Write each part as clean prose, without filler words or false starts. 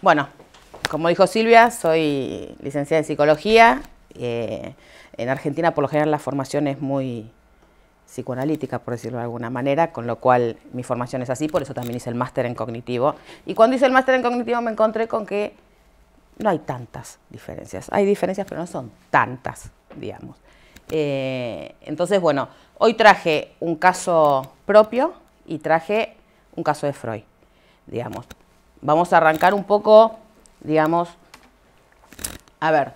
Bueno, como dijo Silvia, soy licenciada en psicología. En Argentina, por lo general, la formación es muy psicoanalítica, por decirlo de alguna manera, con lo cual mi formación es así, por eso también hice el máster en cognitivo. Y cuando hice el máster en cognitivo me encontré con que no hay tantas diferencias. Hay diferencias, pero no son tantas, digamos. Entonces, bueno, hoy traje un caso propio y traje un caso de Freud, digamos. Vamos a arrancar un poco, digamos, a ver,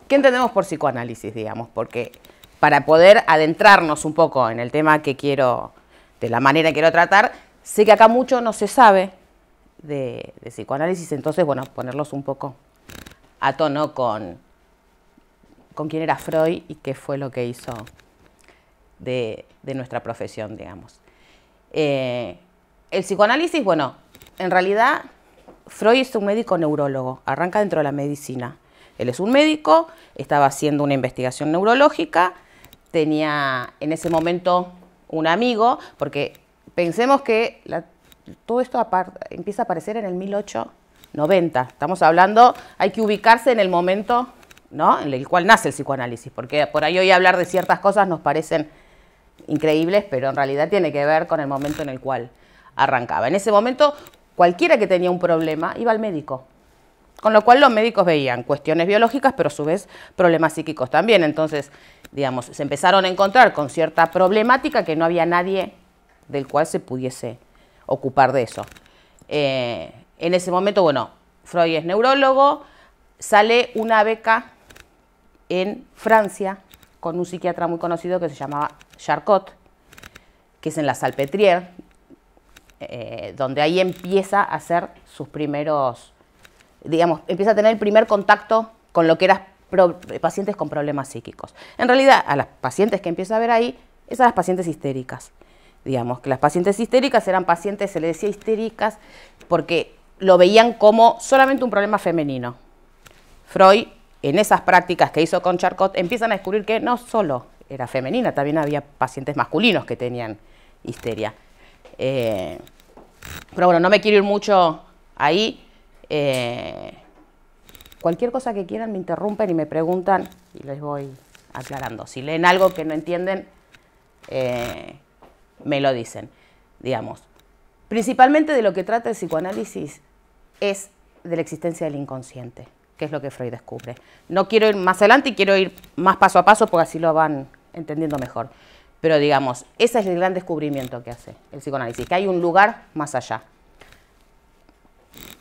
¿qué entendemos por psicoanálisis, digamos? Porque para poder adentrarnos un poco en el tema que quiero, de la manera que quiero tratar, sé que acá mucho no se sabe de psicoanálisis, entonces, bueno, ponerlos un poco a tono con quién era Freud y qué fue lo que hizo de nuestra profesión, digamos. El psicoanálisis, bueno, en realidad Freud es un médico neurólogo, arranca dentro de la medicina. Él es un médico, estaba haciendo una investigación neurológica, tenía en ese momento un amigo, porque pensemos que todo esto empieza a aparecer en el 1890. Estamos hablando, hay que ubicarse en el momento, ¿no?, en el cual nace el psicoanálisis, porque por ahí hoy hablar de ciertas cosas nos parecen increíbles, pero en realidad tiene que ver con el momento en el cual arrancaba. En ese momento, cualquiera que tenía un problema iba al médico, con lo cual los médicos veían cuestiones biológicas, pero a su vez problemas psíquicos también. Entonces, digamos, se empezaron a encontrar con cierta problemática que no había nadie del cual se pudiese ocupar de eso. En ese momento, bueno, Freud es neurólogo, sale una beca en Francia con un psiquiatra muy conocido que se llamaba Charcot, que es en la Salpêtrière, donde ahí empieza a hacer sus primeros, digamos, empieza a tener el primer contacto con lo que eran pacientes con problemas psíquicos. En realidad, a las pacientes que empieza a ver ahí, es a las pacientes histéricas. Digamos, que las pacientes histéricas eran pacientes, se les decía histéricas, porque lo veían como solamente un problema femenino. Freud, en esas prácticas que hizo con Charcot, empiezan a descubrir que no solo era femenina, también había pacientes masculinos que tenían histeria. Pero bueno, no me quiero ir mucho ahí. Cualquier cosa que quieran me interrumpen y me preguntan y les voy aclarando. Si leen algo que no entienden, me lo dicen. Digamos, principalmente de lo que trata el psicoanálisis es de la existencia del inconsciente, que es lo que Freud descubre. No quiero ir más adelante y quiero ir más paso a paso porque así lo van entendiendo mejor. Pero digamos, ese es el gran descubrimiento que hace el psicoanálisis, que hay un lugar más allá.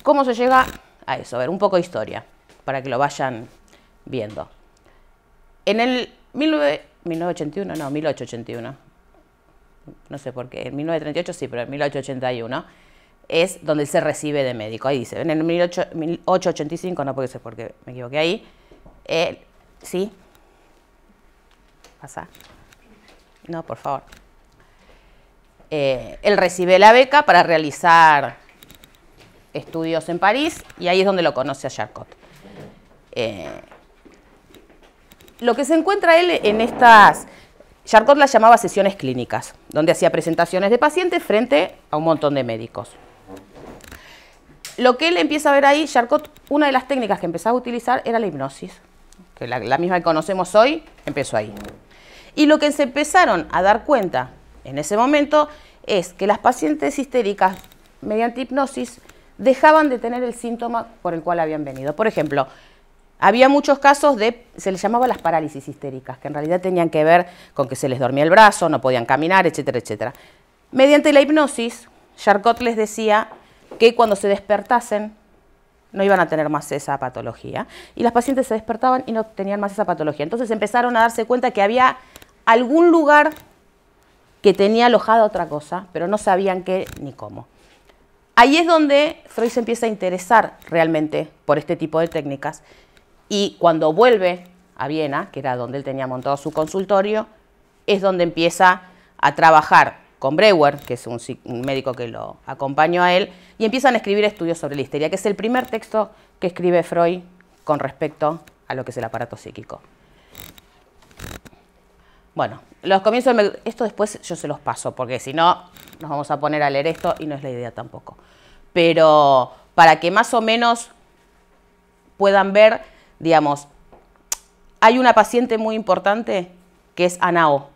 ¿Cómo se llega a eso? A ver, un poco de historia, para que lo vayan viendo. En el 1881, no sé por qué, en 1938 sí, pero en 1881, es donde él se recibe de médico. Ahí dice, en el 1885, no puede ser porque me equivoqué ahí, ¿sí? ¿Pasa? No, por favor. Él recibe la beca para realizar estudios en París y ahí es donde lo conoce a Charcot. Lo que se encuentra él en estas, Charcot las llamaba sesiones clínicas, donde hacía presentaciones de pacientes frente a un montón de médicos. Lo que él empieza a ver ahí, Charcot, una de las técnicas que empezaba a utilizar era la hipnosis, que la misma que conocemos hoy, empezó ahí. Y lo que se empezaron a dar cuenta en ese momento es que las pacientes histéricas, mediante hipnosis, dejaban de tener el síntoma por el cual habían venido. Por ejemplo, había muchos casos se les llamaba las parálisis histéricas, que en realidad tenían que ver con que se les dormía el brazo, no podían caminar, etcétera, etcétera. Mediante la hipnosis, Charcot les decía que cuando se despertasen no iban a tener más esa patología. Y las pacientes se despertaban y no tenían más esa patología. Entonces empezaron a darse cuenta que había algún lugar que tenía alojada otra cosa, pero no sabían qué ni cómo. Ahí es donde Freud se empieza a interesar realmente por este tipo de técnicas y cuando vuelve a Viena, que era donde él tenía montado su consultorio, es donde empieza a trabajar con Breuer, que es un médico que lo acompañó a él, y empiezan a escribir estudios sobre la histeria, que es el primer texto que escribe Freud con respecto a lo que es el aparato psíquico. Bueno, los comienzos, esto después yo se los paso, porque si no nos vamos a poner a leer esto y no es la idea tampoco. Pero para que más o menos puedan ver, digamos, hay una paciente muy importante que es Ana O.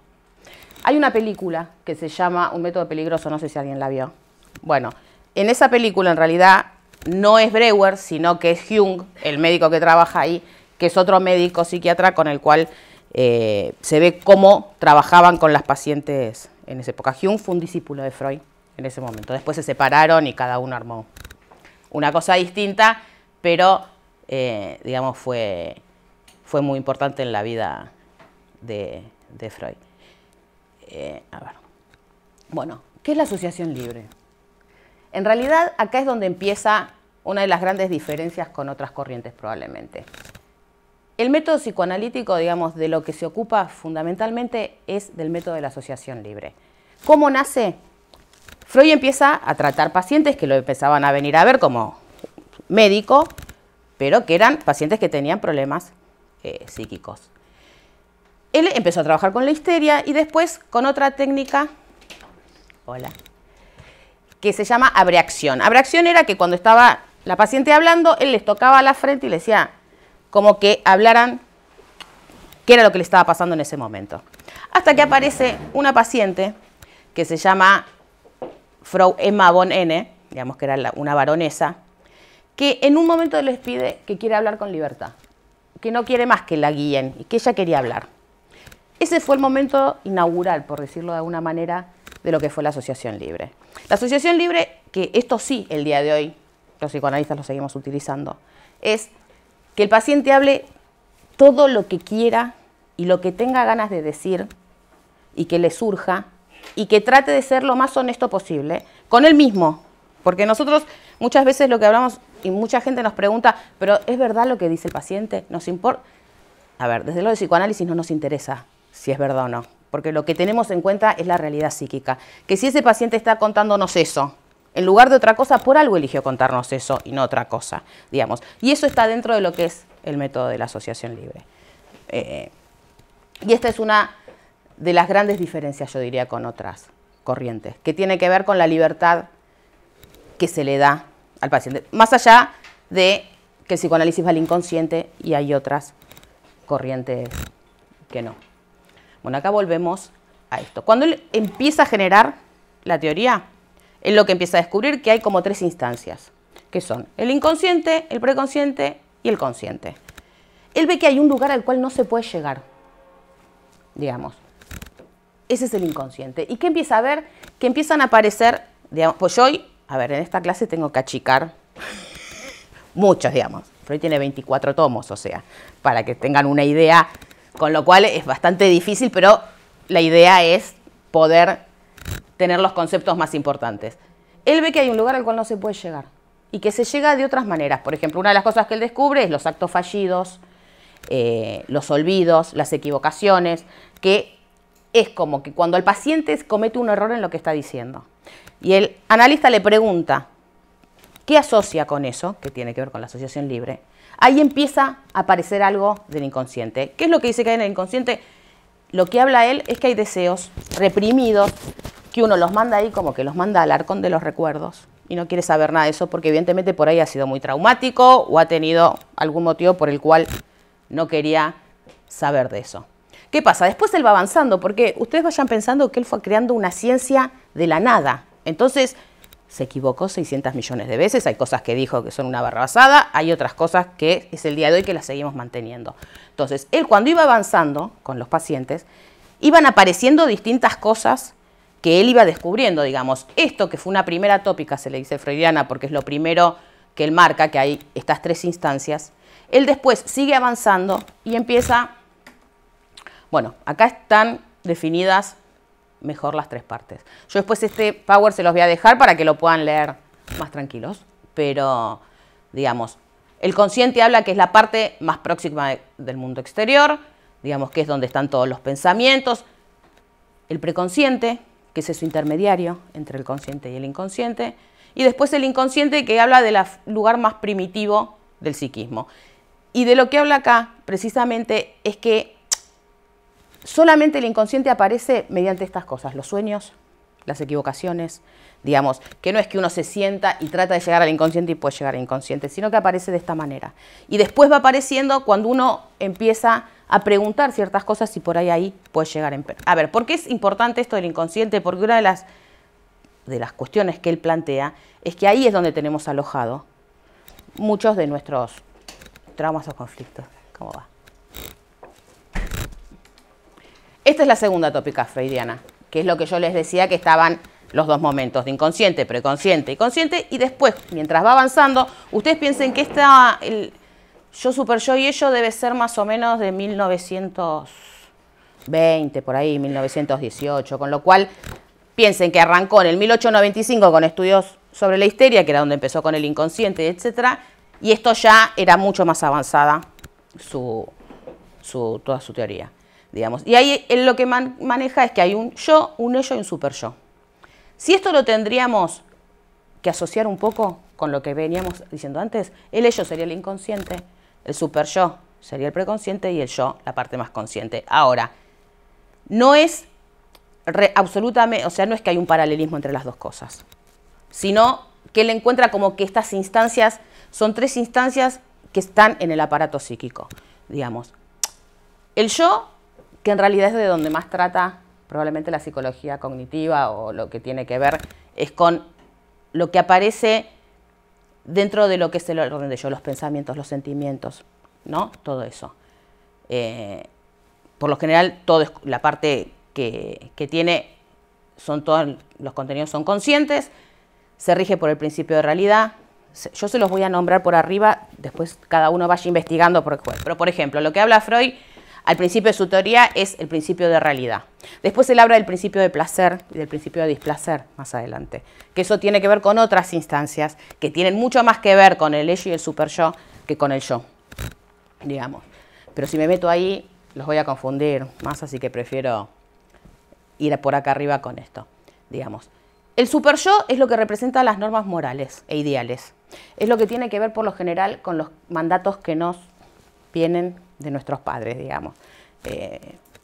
Hay una película que se llama Un método peligroso, no sé si alguien la vio. Bueno, en esa película en realidad no es Breuer, sino que es Jung, el médico que trabaja ahí, que es otro médico psiquiatra con el cual se ve cómo trabajaban con las pacientes en esa época. Jung fue un discípulo de Freud en ese momento. Después se separaron y cada uno armó una cosa distinta, pero digamos fue muy importante en la vida de Freud. A ver. Bueno, ¿qué es la asociación libre? En realidad, acá es donde empieza una de las grandes diferencias con otras corrientes probablemente. El método psicoanalítico, digamos, de lo que se ocupa fundamentalmente es del método de la asociación libre. ¿Cómo nace? Freud empieza a tratar pacientes que lo empezaban a venir a ver como médico, pero que eran pacientes que tenían problemas psíquicos. Él empezó a trabajar con la histeria y después con otra técnica, que se llama abreacción. Abreacción era que cuando estaba la paciente hablando, él les tocaba la frente y les decía como que hablaran qué era lo que le estaba pasando en ese momento. Hasta que aparece una paciente que se llama Frau Emma von Enne, digamos que era una baronesa, que en un momento les pide que quiere hablar con libertad, que no quiere más que la guíen y que ella quería hablar. Ese fue el momento inaugural, por decirlo de alguna manera, de lo que fue la asociación libre. La asociación libre, que esto sí, el día de hoy, los psicoanalistas lo seguimos utilizando, es que el paciente hable todo lo que quiera y lo que tenga ganas de decir y que le surja y que trate de ser lo más honesto posible con él mismo. Porque nosotros muchas veces lo que hablamos y mucha gente nos pregunta, ¿pero es verdad lo que dice el paciente? ¿Nos importa? A ver, desde lo de psicoanálisis no nos interesa si es verdad o no, porque lo que tenemos en cuenta es la realidad psíquica. Que si ese paciente está contándonos eso, en lugar de otra cosa, por algo eligió contarnos eso y no otra cosa, digamos. Y eso está dentro de lo que es el método de la asociación libre. Y esta es una de las grandes diferencias, yo diría, con otras corrientes, que tiene que ver con la libertad que se le da al paciente, más allá de que el psicoanálisis va al inconsciente y hay otras corrientes que no. Bueno, acá volvemos a esto. Cuando él empieza a generar la teoría, él lo que empieza a descubrir que hay como tres instancias, que son el inconsciente, el preconsciente y el consciente. Él ve que hay un lugar al cual no se puede llegar, digamos. Ese es el inconsciente. ¿Y qué empieza a ver? Que empiezan a aparecer, digamos, pues yo hoy, a ver, en esta clase tengo que achicar muchos, digamos. Freud tiene 24 tomos, o sea, para que tengan una idea, con lo cual es bastante difícil, pero la idea es poder tener los conceptos más importantes. Él ve que hay un lugar al cual no se puede llegar y que se llega de otras maneras. Por ejemplo, una de las cosas que él descubre es los actos fallidos, los olvidos, las equivocaciones, que es como que cuando el paciente comete un error en lo que está diciendo. Y el analista le pregunta, ¿qué asocia con eso? Que tiene que ver con la asociación libre. Ahí empieza a aparecer algo del inconsciente. ¿Qué es lo que dice que hay en el inconsciente? Lo que habla él es que hay deseos reprimidos, que uno los manda ahí como que los manda al arcón de los recuerdos y no quiere saber nada de eso porque evidentemente por ahí ha sido muy traumático o ha tenido algún motivo por el cual no quería saber de eso. ¿Qué pasa? Después él va avanzando porque ustedes vayan pensando que él fue creando una ciencia de la nada. Entonces se equivocó 600 millones de veces, hay cosas que dijo que son una barrabasada, hay otras cosas que es el día de hoy que las seguimos manteniendo. Entonces, él cuando iba avanzando con los pacientes, iban apareciendo distintas cosas que él iba descubriendo, digamos. Esto que fue una primera tópica, se le dice freudiana, porque es lo primero que él marca, que hay estas tres instancias, él después sigue avanzando y empieza, bueno, acá están definidas mejor las tres partes. Yo después este power se los voy a dejar para que lo puedan leer más tranquilos, pero digamos, el consciente habla que es la parte más próxima del mundo exterior, digamos que es donde están todos los pensamientos. El preconsciente, que es eso intermediario entre el consciente y el inconsciente, y después el inconsciente que habla del lugar más primitivo del psiquismo. Y de lo que habla acá precisamente es que solamente el inconsciente aparece mediante estas cosas, los sueños, las equivocaciones, digamos, que no es que uno se sienta y trata de llegar al inconsciente y puede llegar al inconsciente, sino que aparece de esta manera. Y después va apareciendo cuando uno empieza a preguntar ciertas cosas y por ahí puede llegar a ver, ¿por qué es importante esto del inconsciente? Porque una de las cuestiones que él plantea es que ahí es donde tenemos alojado muchos de nuestros traumas o conflictos. ¿Cómo va? Esta es la segunda tópica freudiana, que es lo que yo les decía que estaban los dos momentos de inconsciente, preconsciente y consciente, y después, mientras va avanzando, ustedes piensen que el yo, super yo y ello debe ser más o menos de 1920, por ahí, 1918, con lo cual piensen que arrancó en el 1895 con estudios sobre la histeria, que era donde empezó con el inconsciente, etc., y esto ya era mucho más avanzada toda su teoría, digamos. Y ahí él lo que maneja es que hay un yo, un ello y un super yo. Si esto lo tendríamos que asociar un poco con lo que veníamos diciendo antes, el ello sería el inconsciente, el super yo sería el preconsciente y el yo la parte más consciente. Ahora, no es absolutamente, o sea, no es que hay un paralelismo entre las dos cosas, sino que él encuentra como que estas instancias son tres instancias que están en el aparato psíquico, digamos. El yo, que en realidad es de donde más trata probablemente la psicología cognitiva o lo que tiene que ver es con lo que aparece dentro de lo que es el orden de yo, los pensamientos, los sentimientos, ¿no? Todo eso. Por lo general, todo es, la parte que tiene, todos los contenidos son conscientes, se rige por el principio de realidad. Yo se los voy a nombrar por arriba, después cada uno vaya investigando. Pero, por ejemplo, lo que habla Freud al principio de su teoría es el principio de realidad. Después él habla del principio de placer y del principio de displacer más adelante. Que eso tiene que ver con otras instancias que tienen mucho más que ver con el ello y el super yo que con el yo, digamos. Pero si me meto ahí, los voy a confundir más, así que prefiero ir por acá arriba con esto, digamos. El super yo es lo que representa las normas morales e ideales. Es lo que tiene que ver por lo general con los mandatos que nos vienen de nuestros padres, digamos.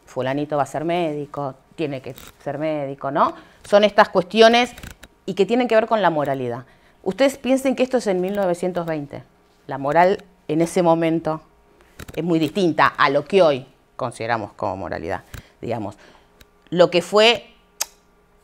Fulanito va a ser médico, tiene que ser médico, ¿no? Son estas cuestiones y que tienen que ver con la moralidad. Ustedes piensen que esto es en 1920. La moral en ese momento es muy distinta a lo que hoy consideramos como moralidad, digamos. Lo que fue,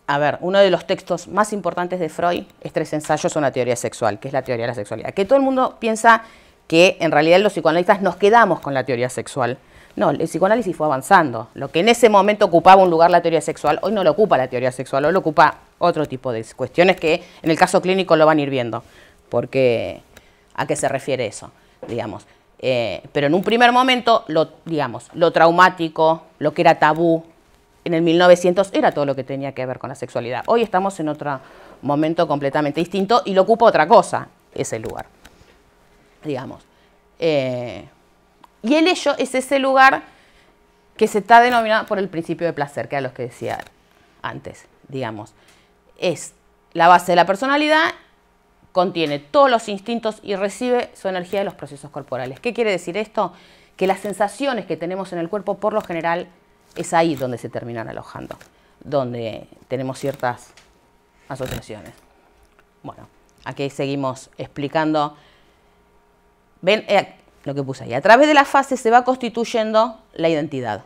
a ver, uno de los textos más importantes de Freud es Tres ensayos a una teoría sexual, que es la teoría de la sexualidad. Que todo el mundo piensa que en realidad los psicoanalistas nos quedamos con la teoría sexual. No, el psicoanálisis fue avanzando. Lo que en ese momento ocupaba un lugar la teoría sexual, hoy no lo ocupa la teoría sexual, hoy lo ocupa otro tipo de cuestiones que en el caso clínico lo van a ir viendo. Porque, ¿a qué se refiere eso? Digamos. Pero en un primer momento, lo traumático, lo que era tabú, en el 1900 era todo lo que tenía que ver con la sexualidad. Hoy estamos en otro momento completamente distinto y lo ocupa otra cosa, ese lugar. Digamos. Y el ello es ese lugar que se está denominado por el principio de placer, que era lo que decía antes, digamos. Es la base de la personalidad, contiene todos los instintos y recibe su energía de los procesos corporales. ¿Qué quiere decir esto? Que las sensaciones que tenemos en el cuerpo, por lo general, es ahí donde se terminan alojando, donde tenemos ciertas asociaciones. Bueno, aquí seguimos explicando. Ven lo que puse ahí. A través de las fases se va constituyendo la identidad.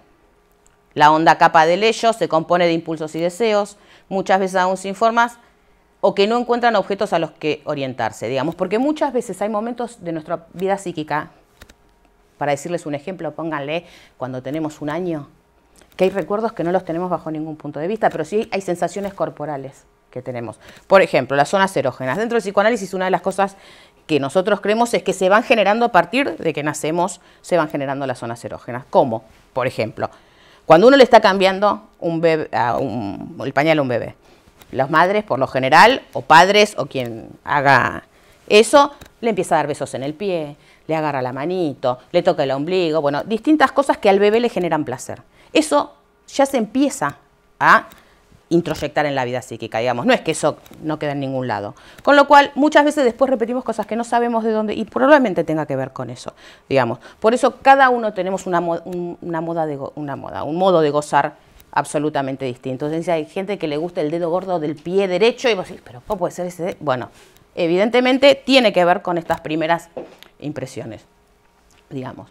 La honda capa del ello se compone de impulsos y deseos, muchas veces aún sin formas, o que no encuentran objetos a los que orientarse, digamos. Porque muchas veces hay momentos de nuestra vida psíquica, para decirles un ejemplo, pónganle cuando tenemos un año, que hay recuerdos que no los tenemos bajo ningún punto de vista, pero sí hay sensaciones corporales que tenemos. Por ejemplo, las zonas erógenas. Dentro del psicoanálisis, una de las cosas que nosotros creemos es que se van generando a partir de que nacemos, se van generando las zonas erógenas. ¿Cómo? Por ejemplo, cuando uno le está cambiando el pañal a un bebé, las madres, por lo general, o padres, o quien haga eso, le empieza a dar besos en el pie, le agarra la manito, le toca el ombligo, bueno, distintas cosas que al bebé le generan placer. Eso ya se empieza a introyectar en la vida psíquica, digamos. No es que eso no quede en ningún lado. Con lo cual, muchas veces después repetimos cosas que no sabemos de dónde y probablemente tenga que ver con eso, digamos. Por eso cada uno tenemos un modo de gozar absolutamente distinto. Entonces, hay gente que le gusta el dedo gordo del pie derecho y vos decís, pero ¿cómo puede ser ese dedo? Bueno, evidentemente tiene que ver con estas primeras impresiones, digamos.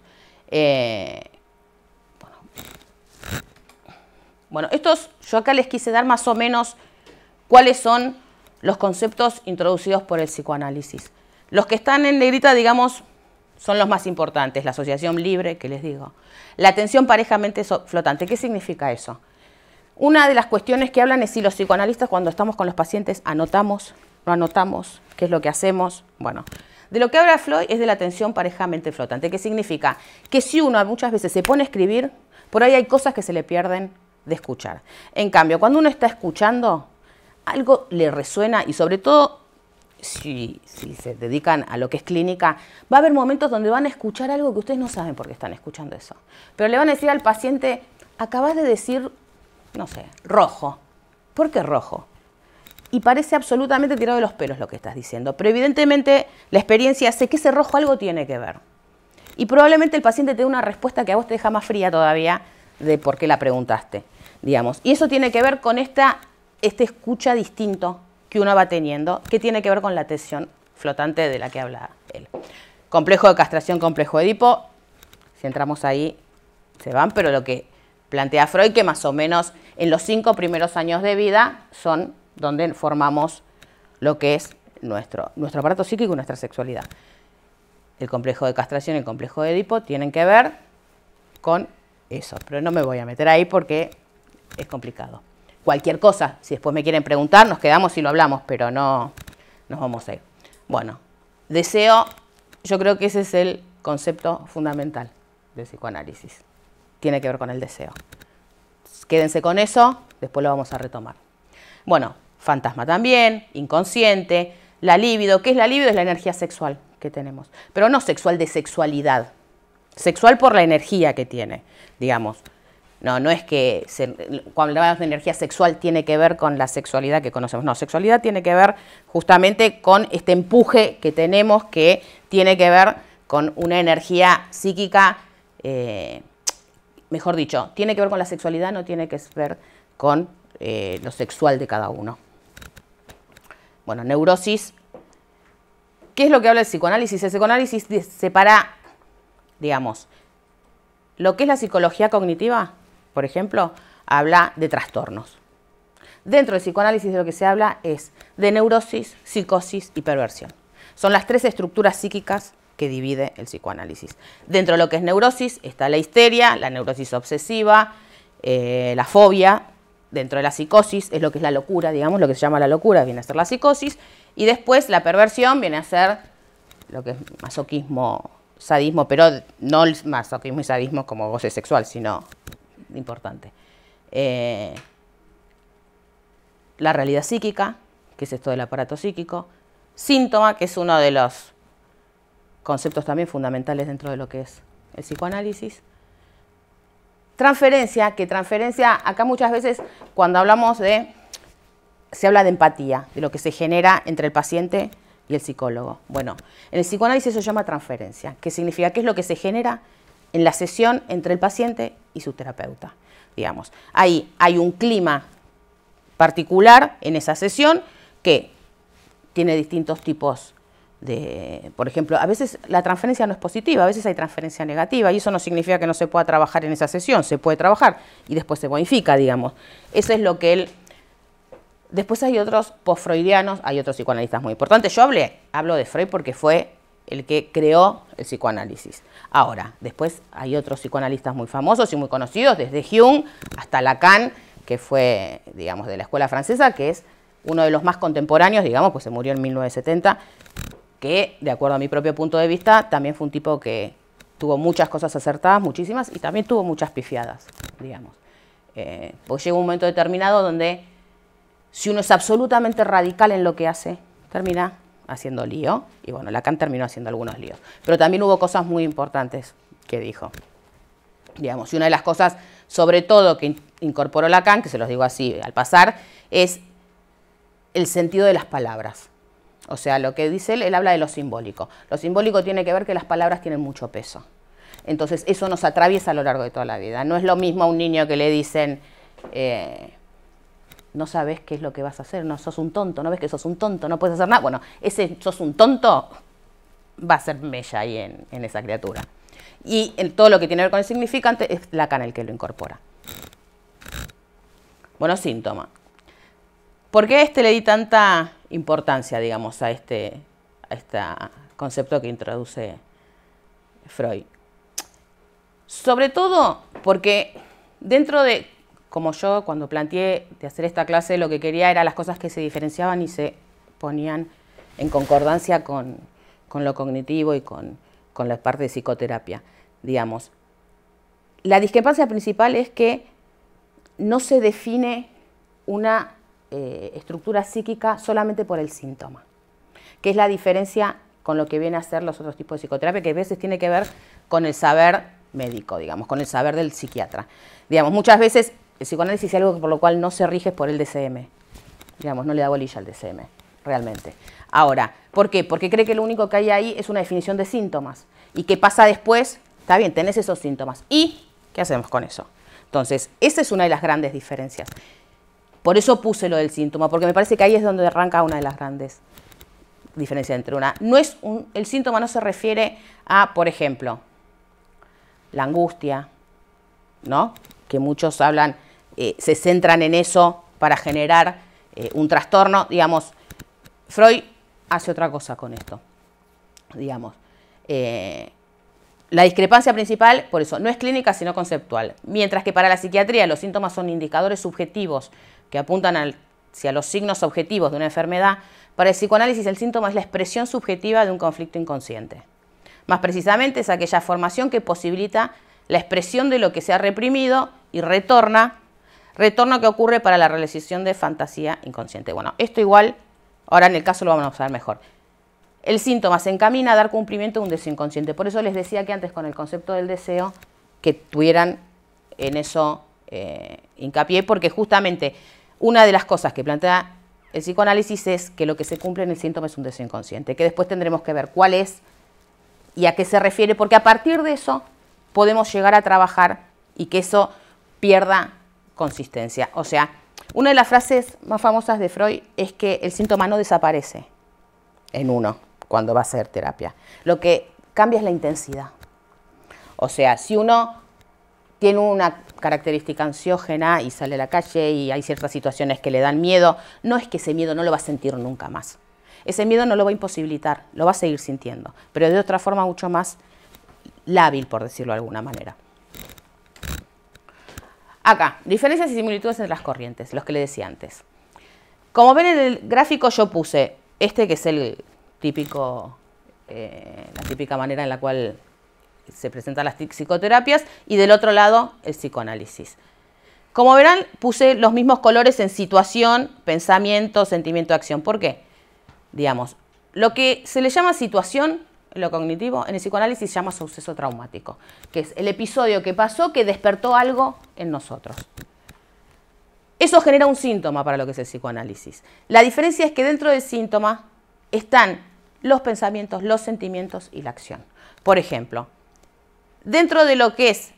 Bueno, yo acá les quise dar más o menos cuáles son los conceptos introducidos por el psicoanálisis. Los que están en negrita, digamos, son los más importantes. La asociación libre, que les digo. La atención parejamente flotante. ¿Qué significa eso? Una de las cuestiones que hablan es si los psicoanalistas, cuando estamos con los pacientes, anotamos, no anotamos, qué es lo que hacemos. Bueno, de lo que habla Freud es de la atención parejamente flotante. ¿Qué significa? Que si uno muchas veces se pone a escribir, por ahí hay cosas que se le pierden de escuchar. En cambio, cuando uno está escuchando, algo le resuena y sobre todo, si se dedican a lo que es clínica, va a haber momentos donde van a escuchar algo que ustedes no saben por qué están escuchando eso. Pero le van a decir al paciente, acabas de decir, no sé, rojo. ¿Por qué rojo? Y parece absolutamente tirado de los pelos lo que estás diciendo. Pero evidentemente la experiencia hace que ese rojo algo tiene que ver. Y probablemente el paciente te dé una respuesta que a vos te deja más fría todavía de por qué la preguntaste, digamos. Y eso tiene que ver con este escucha distinto que uno va teniendo, que tiene que ver con la atención flotante de la que habla él. Complejo de castración, complejo de Edipo, si entramos ahí se van, pero lo que plantea Freud, que más o menos en los 5 primeros años de vida son donde formamos lo que es nuestro aparato psíquico y nuestra sexualidad. El complejo de castración y el complejo de Edipo tienen que ver con eso, pero no me voy a meter ahí porque es complicado. Cualquier cosa, si después me quieren preguntar, nos quedamos y lo hablamos, pero no nos vamos a ir. Bueno, deseo, yo creo que ese es el concepto fundamental del psicoanálisis. Tiene que ver con el deseo. Quédense con eso, después lo vamos a retomar. Bueno, fantasma también, inconsciente, la libido. ¿Qué es la libido? Es la energía sexual que tenemos, pero no sexual de sexualidad. Sexual por la energía que tiene, digamos. No es que cuando hablamos de energía sexual tiene que ver con la sexualidad que conocemos. No, sexualidad tiene que ver justamente con este empuje que tenemos que tiene que ver con una energía psíquica, mejor dicho, tiene que ver con la sexualidad, no tiene que ver con lo sexual de cada uno. Bueno, neurosis. ¿Qué es lo que habla el psicoanálisis? El psicoanálisis separa, digamos, lo que es la psicología cognitiva, por ejemplo, habla de trastornos. Dentro del psicoanálisis de lo que se habla es de neurosis, psicosis y perversión. Son las 3 estructuras psíquicas que divide el psicoanálisis. Dentro de lo que es neurosis está la histeria, la neurosis obsesiva, la fobia. Dentro de la psicosis es lo que es la locura, digamos, lo que se llama la locura viene a ser la psicosis. Y después la perversión viene a ser lo que es masoquismo, sadismo, pero no el masoquismo y sadismo como goce sexual, sino importante. La realidad psíquica, que es esto del aparato psíquico. Síntoma, que es uno de los conceptos también fundamentales dentro de lo que es el psicoanálisis. Transferencia, que transferencia, acá muchas veces cuando hablamos se habla de empatía, de lo que se genera entre el paciente y el psicólogo. Bueno, en el psicoanálisis eso se llama transferencia, que significa qué es lo que se genera en la sesión entre el paciente y su terapeuta, digamos. Ahí hay un clima particular en esa sesión que tiene distintos tipos de, por ejemplo, a veces la transferencia no es positiva, a veces hay transferencia negativa y eso no significa que no se pueda trabajar en esa sesión, se puede trabajar y después se modifica, digamos. Eso es lo que él... Después hay otros post-freudianos, hay otros psicoanalistas muy importantes. Yo hablo de Freud porque fue el que creó el psicoanálisis. Ahora, después hay otros psicoanalistas muy famosos y muy conocidos, desde Jung hasta Lacan, que fue, digamos, de la escuela francesa, que es uno de los más contemporáneos, digamos, pues se murió en 1970, que, de acuerdo a mi propio punto de vista, también fue un tipo que tuvo muchas cosas acertadas, muchísimas, y también tuvo muchas pifiadas, digamos. Pues llega un momento determinado donde, si uno es absolutamente radical en lo que hace, termina haciendo lío, y bueno, Lacan terminó haciendo algunos líos. Pero también hubo cosas muy importantes que dijo, digamos, y una de las cosas, sobre todo, que incorporó Lacan, que se los digo así al pasar, es el sentido de las palabras. O sea, lo que dice él habla de lo simbólico. Lo simbólico tiene que ver que las palabras tienen mucho peso. Entonces, eso nos atraviesa a lo largo de toda la vida. No es lo mismo a un niño que le dicen, no sabes qué es lo que vas a hacer, no sos un tonto, no ves que sos un tonto, no puedes hacer nada. Bueno, ese sos un tonto va a ser mella ahí en esa criatura. Y en todo lo que tiene que ver con el significante es Lacan el que lo incorpora. Bueno, síntoma. ¿Por qué a este le di tanta importancia, digamos, a este concepto que introduce Freud? Sobre todo porque dentro de, como yo cuando planteé de hacer esta clase, lo que quería era las cosas que se diferenciaban y se ponían en concordancia con lo cognitivo y con la parte de psicoterapia, digamos. La discrepancia principal es que no se define una estructura psíquica solamente por el síntoma, que es la diferencia con lo que viene a ser los otros tipos de psicoterapia, que a veces tiene que ver con el saber médico, digamos, con el saber del psiquiatra. Digamos, muchas veces el psicoanálisis es algo por lo cual no se rige por el DSM, digamos, no le da bolilla al DSM, realmente. Ahora, ¿por qué? Porque cree que lo único que hay ahí es una definición de síntomas. ¿Y qué pasa después? Está bien, tenés esos síntomas. ¿Y qué hacemos con eso? Entonces, esa es una de las grandes diferencias. Por eso puse lo del síntoma, porque me parece que ahí es donde arranca una de las grandes diferencias entre una. El síntoma no se refiere a, por ejemplo, la angustia, ¿no? Que muchos hablan, se centran en eso para generar un trastorno. Digamos, Freud hace otra cosa con esto. Digamos, la discrepancia principal, por eso, no es clínica sino conceptual. Mientras que para la psiquiatría los síntomas son indicadores subjetivos que apuntan hacia los signos objetivos de una enfermedad, para el psicoanálisis el síntoma es la expresión subjetiva de un conflicto inconsciente. Más precisamente es aquella formación que posibilita la expresión de lo que se ha reprimido y retorno que ocurre para la realización de fantasía inconsciente. Bueno, esto igual, ahora en el caso lo vamos a ver mejor. El síntoma se encamina a dar cumplimiento a un deseo inconsciente. Por eso les decía que antes con el concepto del deseo, que tuvieran en eso hincapié, porque justamente una de las cosas que plantea el psicoanálisis es que lo que se cumple en el síntoma es un deseo inconsciente, que después tendremos que ver cuál es y a qué se refiere, porque a partir de eso podemos llegar a trabajar y que eso pierda consistencia. O sea, una de las frases más famosas de Freud es que el síntoma no desaparece en uno cuando va a hacer terapia. Lo que cambia es la intensidad. O sea, si uno tiene una característica ansiógena y sale a la calle y hay ciertas situaciones que le dan miedo, no es que ese miedo no lo va a sentir nunca más. Ese miedo no lo va a imposibilitar, lo va a seguir sintiendo, pero de otra forma mucho más lábil, por decirlo de alguna manera. Acá, diferencias y similitudes entre las corrientes, los que le decía antes. Como ven en el gráfico yo puse este que es el típico, la típica manera en la cual se presentan las psicoterapias y del otro lado el psicoanálisis. Como verán puse los mismos colores en situación, pensamiento, sentimiento, acción. ¿Por qué? Digamos, lo que se le llama situación en lo cognitivo, en el psicoanálisis se llama suceso traumático, que es el episodio que pasó que despertó algo en nosotros. Eso genera un síntoma para lo que es el psicoanálisis. La diferencia es que dentro del síntoma están los pensamientos, los sentimientos y la acción. Por ejemplo, dentro de lo que es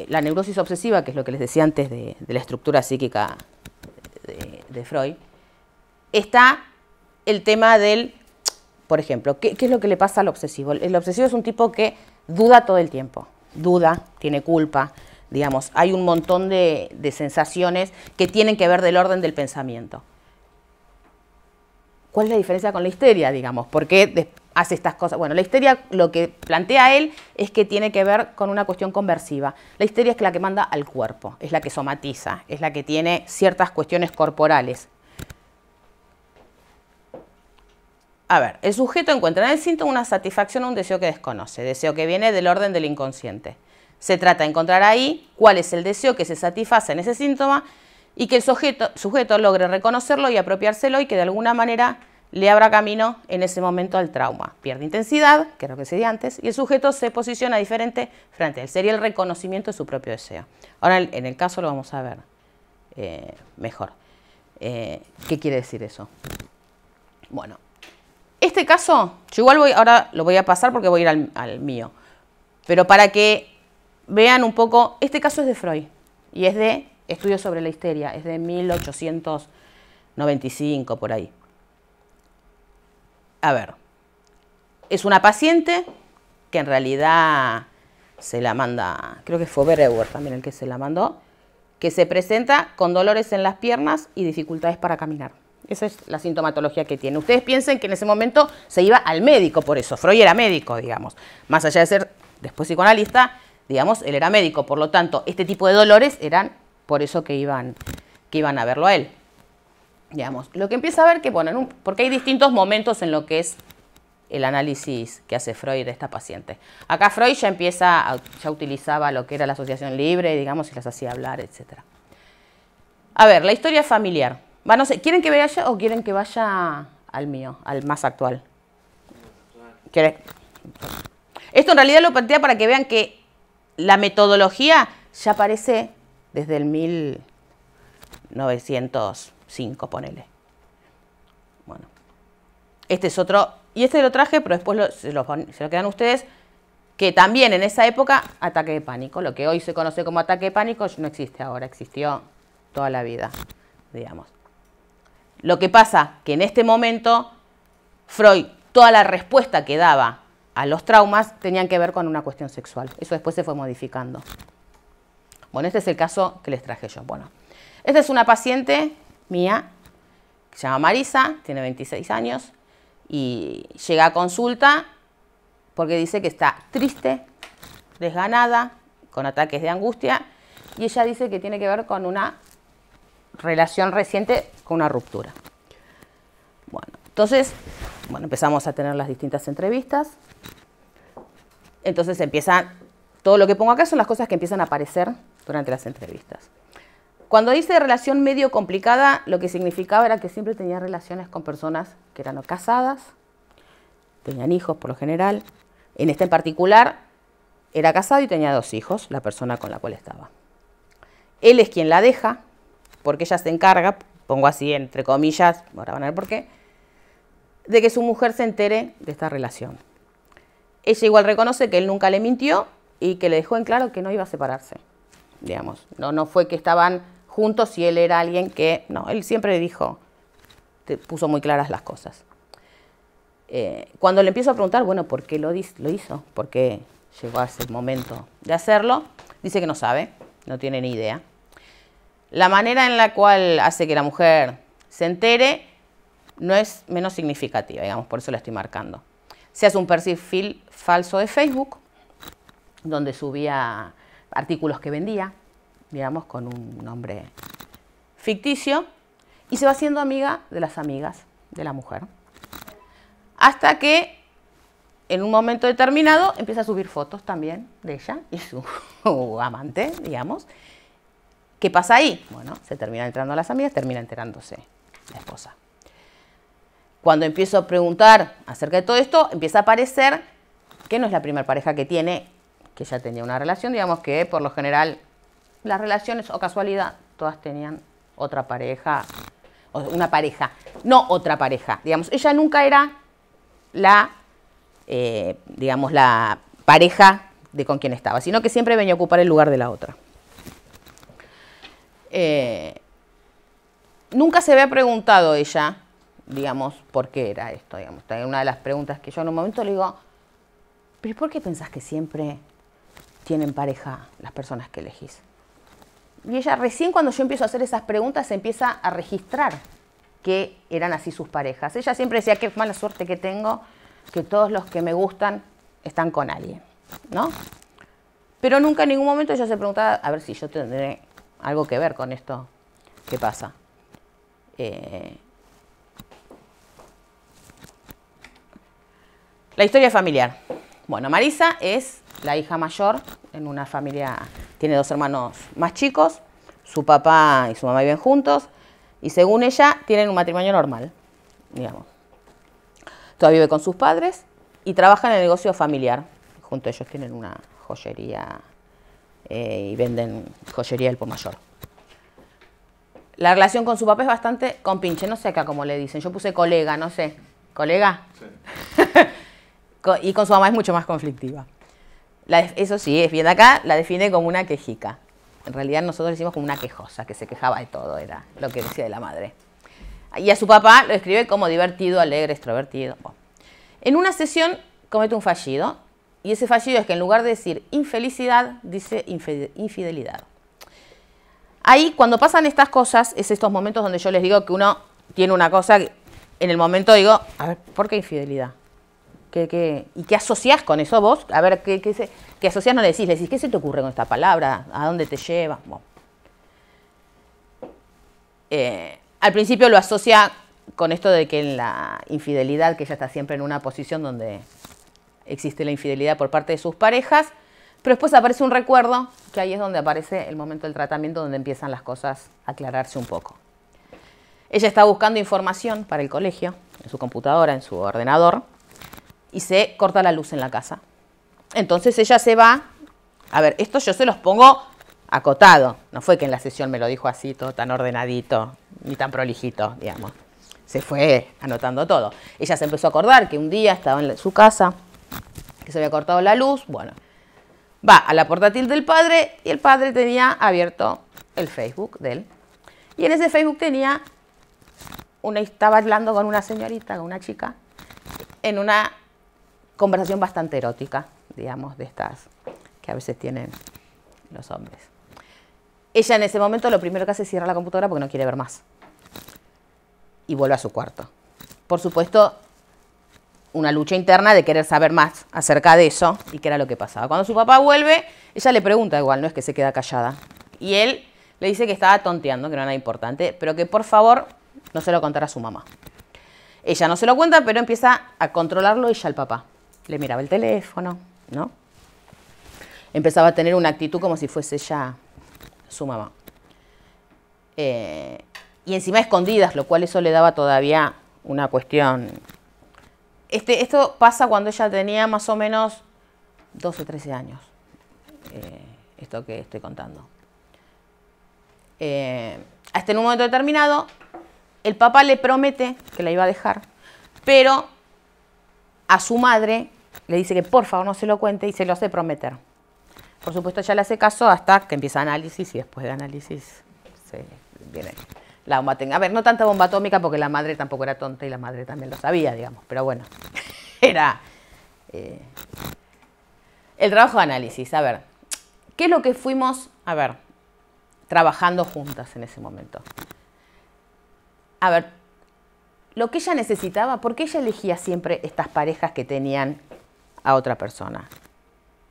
la neurosis obsesiva, que es lo que les decía antes de la estructura psíquica de Freud, está el tema del, por ejemplo, ¿qué es lo que le pasa al obsesivo? El obsesivo es un tipo que duda todo el tiempo, duda, tiene culpa, digamos, hay un montón de sensaciones que tienen que ver del orden del pensamiento. ¿Cuál es la diferencia con la histeria, digamos? ¿Por qué hace estas cosas? Bueno, la histeria lo que plantea él es que tiene que ver con una cuestión conversiva. La histeria es la que manda al cuerpo, es la que somatiza, es la que tiene ciertas cuestiones corporales. A ver, el sujeto encuentra en el síntoma una satisfacción o un deseo que desconoce, deseo que viene del orden del inconsciente. Se trata de encontrar ahí cuál es el deseo que se satisface en ese síntoma y que el sujeto logre reconocerlo y apropiárselo y que de alguna manera le abra camino en ese momento al trauma. Pierde intensidad, que es lo que se decía antes, y el sujeto se posiciona diferente frente a él. Sería el reconocimiento de su propio deseo. Ahora en el caso lo vamos a ver mejor. ¿Qué quiere decir eso? Bueno, este caso, yo igual ahora lo voy a pasar porque voy a ir al mío, pero para que vean un poco, este caso es de Freud y es de Estudios sobre la histeria, es de 1895, por ahí. A ver, es una paciente que en realidad se la manda, creo que fue Bereuer también el que se la mandó, que se presenta con dolores en las piernas y dificultades para caminar. Esa es la sintomatología que tiene. Ustedes piensen que en ese momento se iba al médico por eso. Freud era médico, digamos. Más allá de ser después psicoanalista, digamos, él era médico. Por lo tanto, este tipo de dolores eran por eso que iban a verlo a él. Digamos, lo que empieza a ver que, bueno, porque hay distintos momentos en lo que es el análisis que hace Freud de esta paciente. Acá Freud ya utilizaba lo que era la asociación libre, digamos, y las hacía hablar, etc. A ver, la historia familiar. No sé, ¿quieren que vaya o quieren que vaya al mío, al más actual? Esto en realidad lo plantea para que vean que la metodología ya aparece desde el 1905, ponele. Bueno, este es otro, y este lo traje, pero después se lo quedan ustedes, que también en esa época, ataque de pánico, lo que hoy se conoce como ataque de pánico no existe ahora, existió toda la vida, digamos. Lo que pasa que en este momento, Freud, toda la respuesta que daba a los traumas tenían que ver con una cuestión sexual. Eso después se fue modificando. Bueno, este es el caso que les traje yo. Bueno, esta es una paciente mía, que se llama Marisa, tiene 26 años, y llega a consulta porque dice que está triste, desganada, con ataques de angustia, y ella dice que tiene que ver con una relación reciente con una ruptura. Bueno, entonces, empezamos a tener las distintas entrevistas. Entonces todo lo que pongo acá son las cosas que empiezan a aparecer durante las entrevistas. Cuando dice relación medio complicada, lo que significaba era que siempre tenía relaciones con personas que eran casadas, tenían hijos por lo general. En este en particular, era casado y tenía 2 hijos, la persona con la cual estaba. Él es quien la deja, porque ella se encarga, pongo así entre comillas, ahora van a ver por qué, de que su mujer se entere de esta relación. Ella igual reconoce que él nunca le mintió y que le dejó en claro que no iba a separarse, digamos. No fue que estaban juntos y él era alguien que... No, él siempre dijo, puso muy claras las cosas. Cuando le empiezo a preguntar, bueno, ¿por qué lo hizo? ¿Por qué llegó a ese momento de hacerlo? Dice que no sabe, no tiene ni idea. La manera en la cual hace que la mujer se entere no es menos significativa, digamos, por eso la estoy marcando. Se hace un perfil falso de Facebook, donde subía artículos que vendía, digamos, con un nombre ficticio, y se va haciendo amiga de las amigas de la mujer. Hasta que, en un momento determinado, empieza a subir fotos también de ella y su amante, digamos. ¿Qué pasa ahí? Bueno, se terminan enterando las amigas, termina enterándose la esposa. Cuando empiezo a preguntar acerca de todo esto, empieza a aparecer que no es la primera pareja que tiene, que ya tenía una relación, digamos que por lo general las relaciones o casualidad todas tenían otra pareja, o una pareja, no otra pareja, digamos, ella nunca era digamos, la pareja de con quien estaba, sino que siempre venía a ocupar el lugar de la otra. Nunca se había preguntado ella, digamos, por qué era esto, digamos. Una de las preguntas que yo en un momento le digo, ¿pero por qué pensás que siempre tienen pareja las personas que elegís? Y ella recién cuando yo empiezo a hacer esas preguntas se empieza a registrar que eran así sus parejas. Ella siempre decía, qué mala suerte que tengo, que todos los que me gustan están con alguien, ¿no? Pero nunca en ningún momento ella se preguntaba, a ver si yo tendré algo que ver con esto que pasa. La historia familiar. Bueno, Marisa es la hija mayor en una familia, tiene 2 hermanos más chicos, su papá y su mamá viven juntos y según ella tienen un matrimonio normal, digamos. Todavía vive con sus padres y trabaja en el negocio familiar. Junto a ellos tienen una joyería y venden joyería del por mayor. La relación con su papá es bastante compinche, no sé acá cómo le dicen, yo puse colega, no sé, ¿colega? Sí. Y con su mamá es mucho más conflictiva. Eso sí, es bien acá, la define como una quejica. en realidad nosotros decimos como una quejosa, que se quejaba de todo, era lo que decía de la madre. Y a su papá lo describe como divertido, alegre, extrovertido. Bueno. En una sesión comete un fallido, y ese fallido es que en lugar de decir infelicidad, dice infidelidad. Ahí, cuando pasan estas cosas, es estos momentos donde yo les digo que uno tiene una cosa, que en el momento digo, a ver, ¿por qué infidelidad? ¿Y qué asociás con eso vos? A ver, ¿qué asociás? No le decís, ¿qué se te ocurre con esta palabra? ¿A dónde te lleva? Bueno. Al principio lo asocia con esto de que en la infidelidad, que ella está siempre en una posición donde existe la infidelidad por parte de sus parejas, pero después aparece un recuerdo, que ahí es donde aparece el momento del tratamiento, donde empiezan las cosas a aclararse un poco. Ella está buscando información para el colegio, en su computadora, en su ordenador, y se corta la luz en la casa. Entonces ella se va, a ver, esto yo se los pongo acotado, no fue que en la sesión me lo dijo así, todo tan ordenadito, ni tan prolijito, digamos. Se fue anotando todo. Ella se empezó a acordar que un día estaba en su casa, que se había cortado la luz, bueno, va a la portátil del padre y el padre tenía abierto el Facebook de él. Y en ese Facebook estaba hablando con una señorita, con una chica, en una conversación bastante erótica, digamos, de estas que a veces tienen los hombres. Ella en ese momento lo primero que hace es cierra la computadora porque no quiere ver más. Y vuelve a su cuarto. Por supuesto, una lucha interna de querer saber más acerca de eso y qué era lo que pasaba. Cuando su papá vuelve, ella le pregunta igual, no es que se queda callada. Y él le dice que estaba tonteando, que no era nada importante, pero que por favor no se lo contara a su mamá. Ella no se lo cuenta, pero empieza a controlarlo ella al papá. Le miraba el teléfono, ¿no? Empezaba a tener una actitud como si fuese ella su mamá. Y encima escondidas, lo cual eso le daba todavía una cuestión. Esto pasa cuando ella tenía más o menos 12 o 13 años, esto que estoy contando. Hasta en un momento determinado, el papá le promete que la iba a dejar, pero a su madre le dice que por favor no se lo cuente y se lo hace prometer. Por supuesto, ella le hace caso hasta que empieza análisis y después de análisis se viene la bomba atómica. A ver, no tanta bomba atómica porque la madre tampoco era tonta y la madre también lo sabía, digamos, pero bueno, era el trabajo de análisis. A ver, ¿qué es lo que fuimos, trabajando juntas en ese momento? A ver, lo que ella necesitaba, ¿por qué ella elegía siempre estas parejas que tenían a otra persona?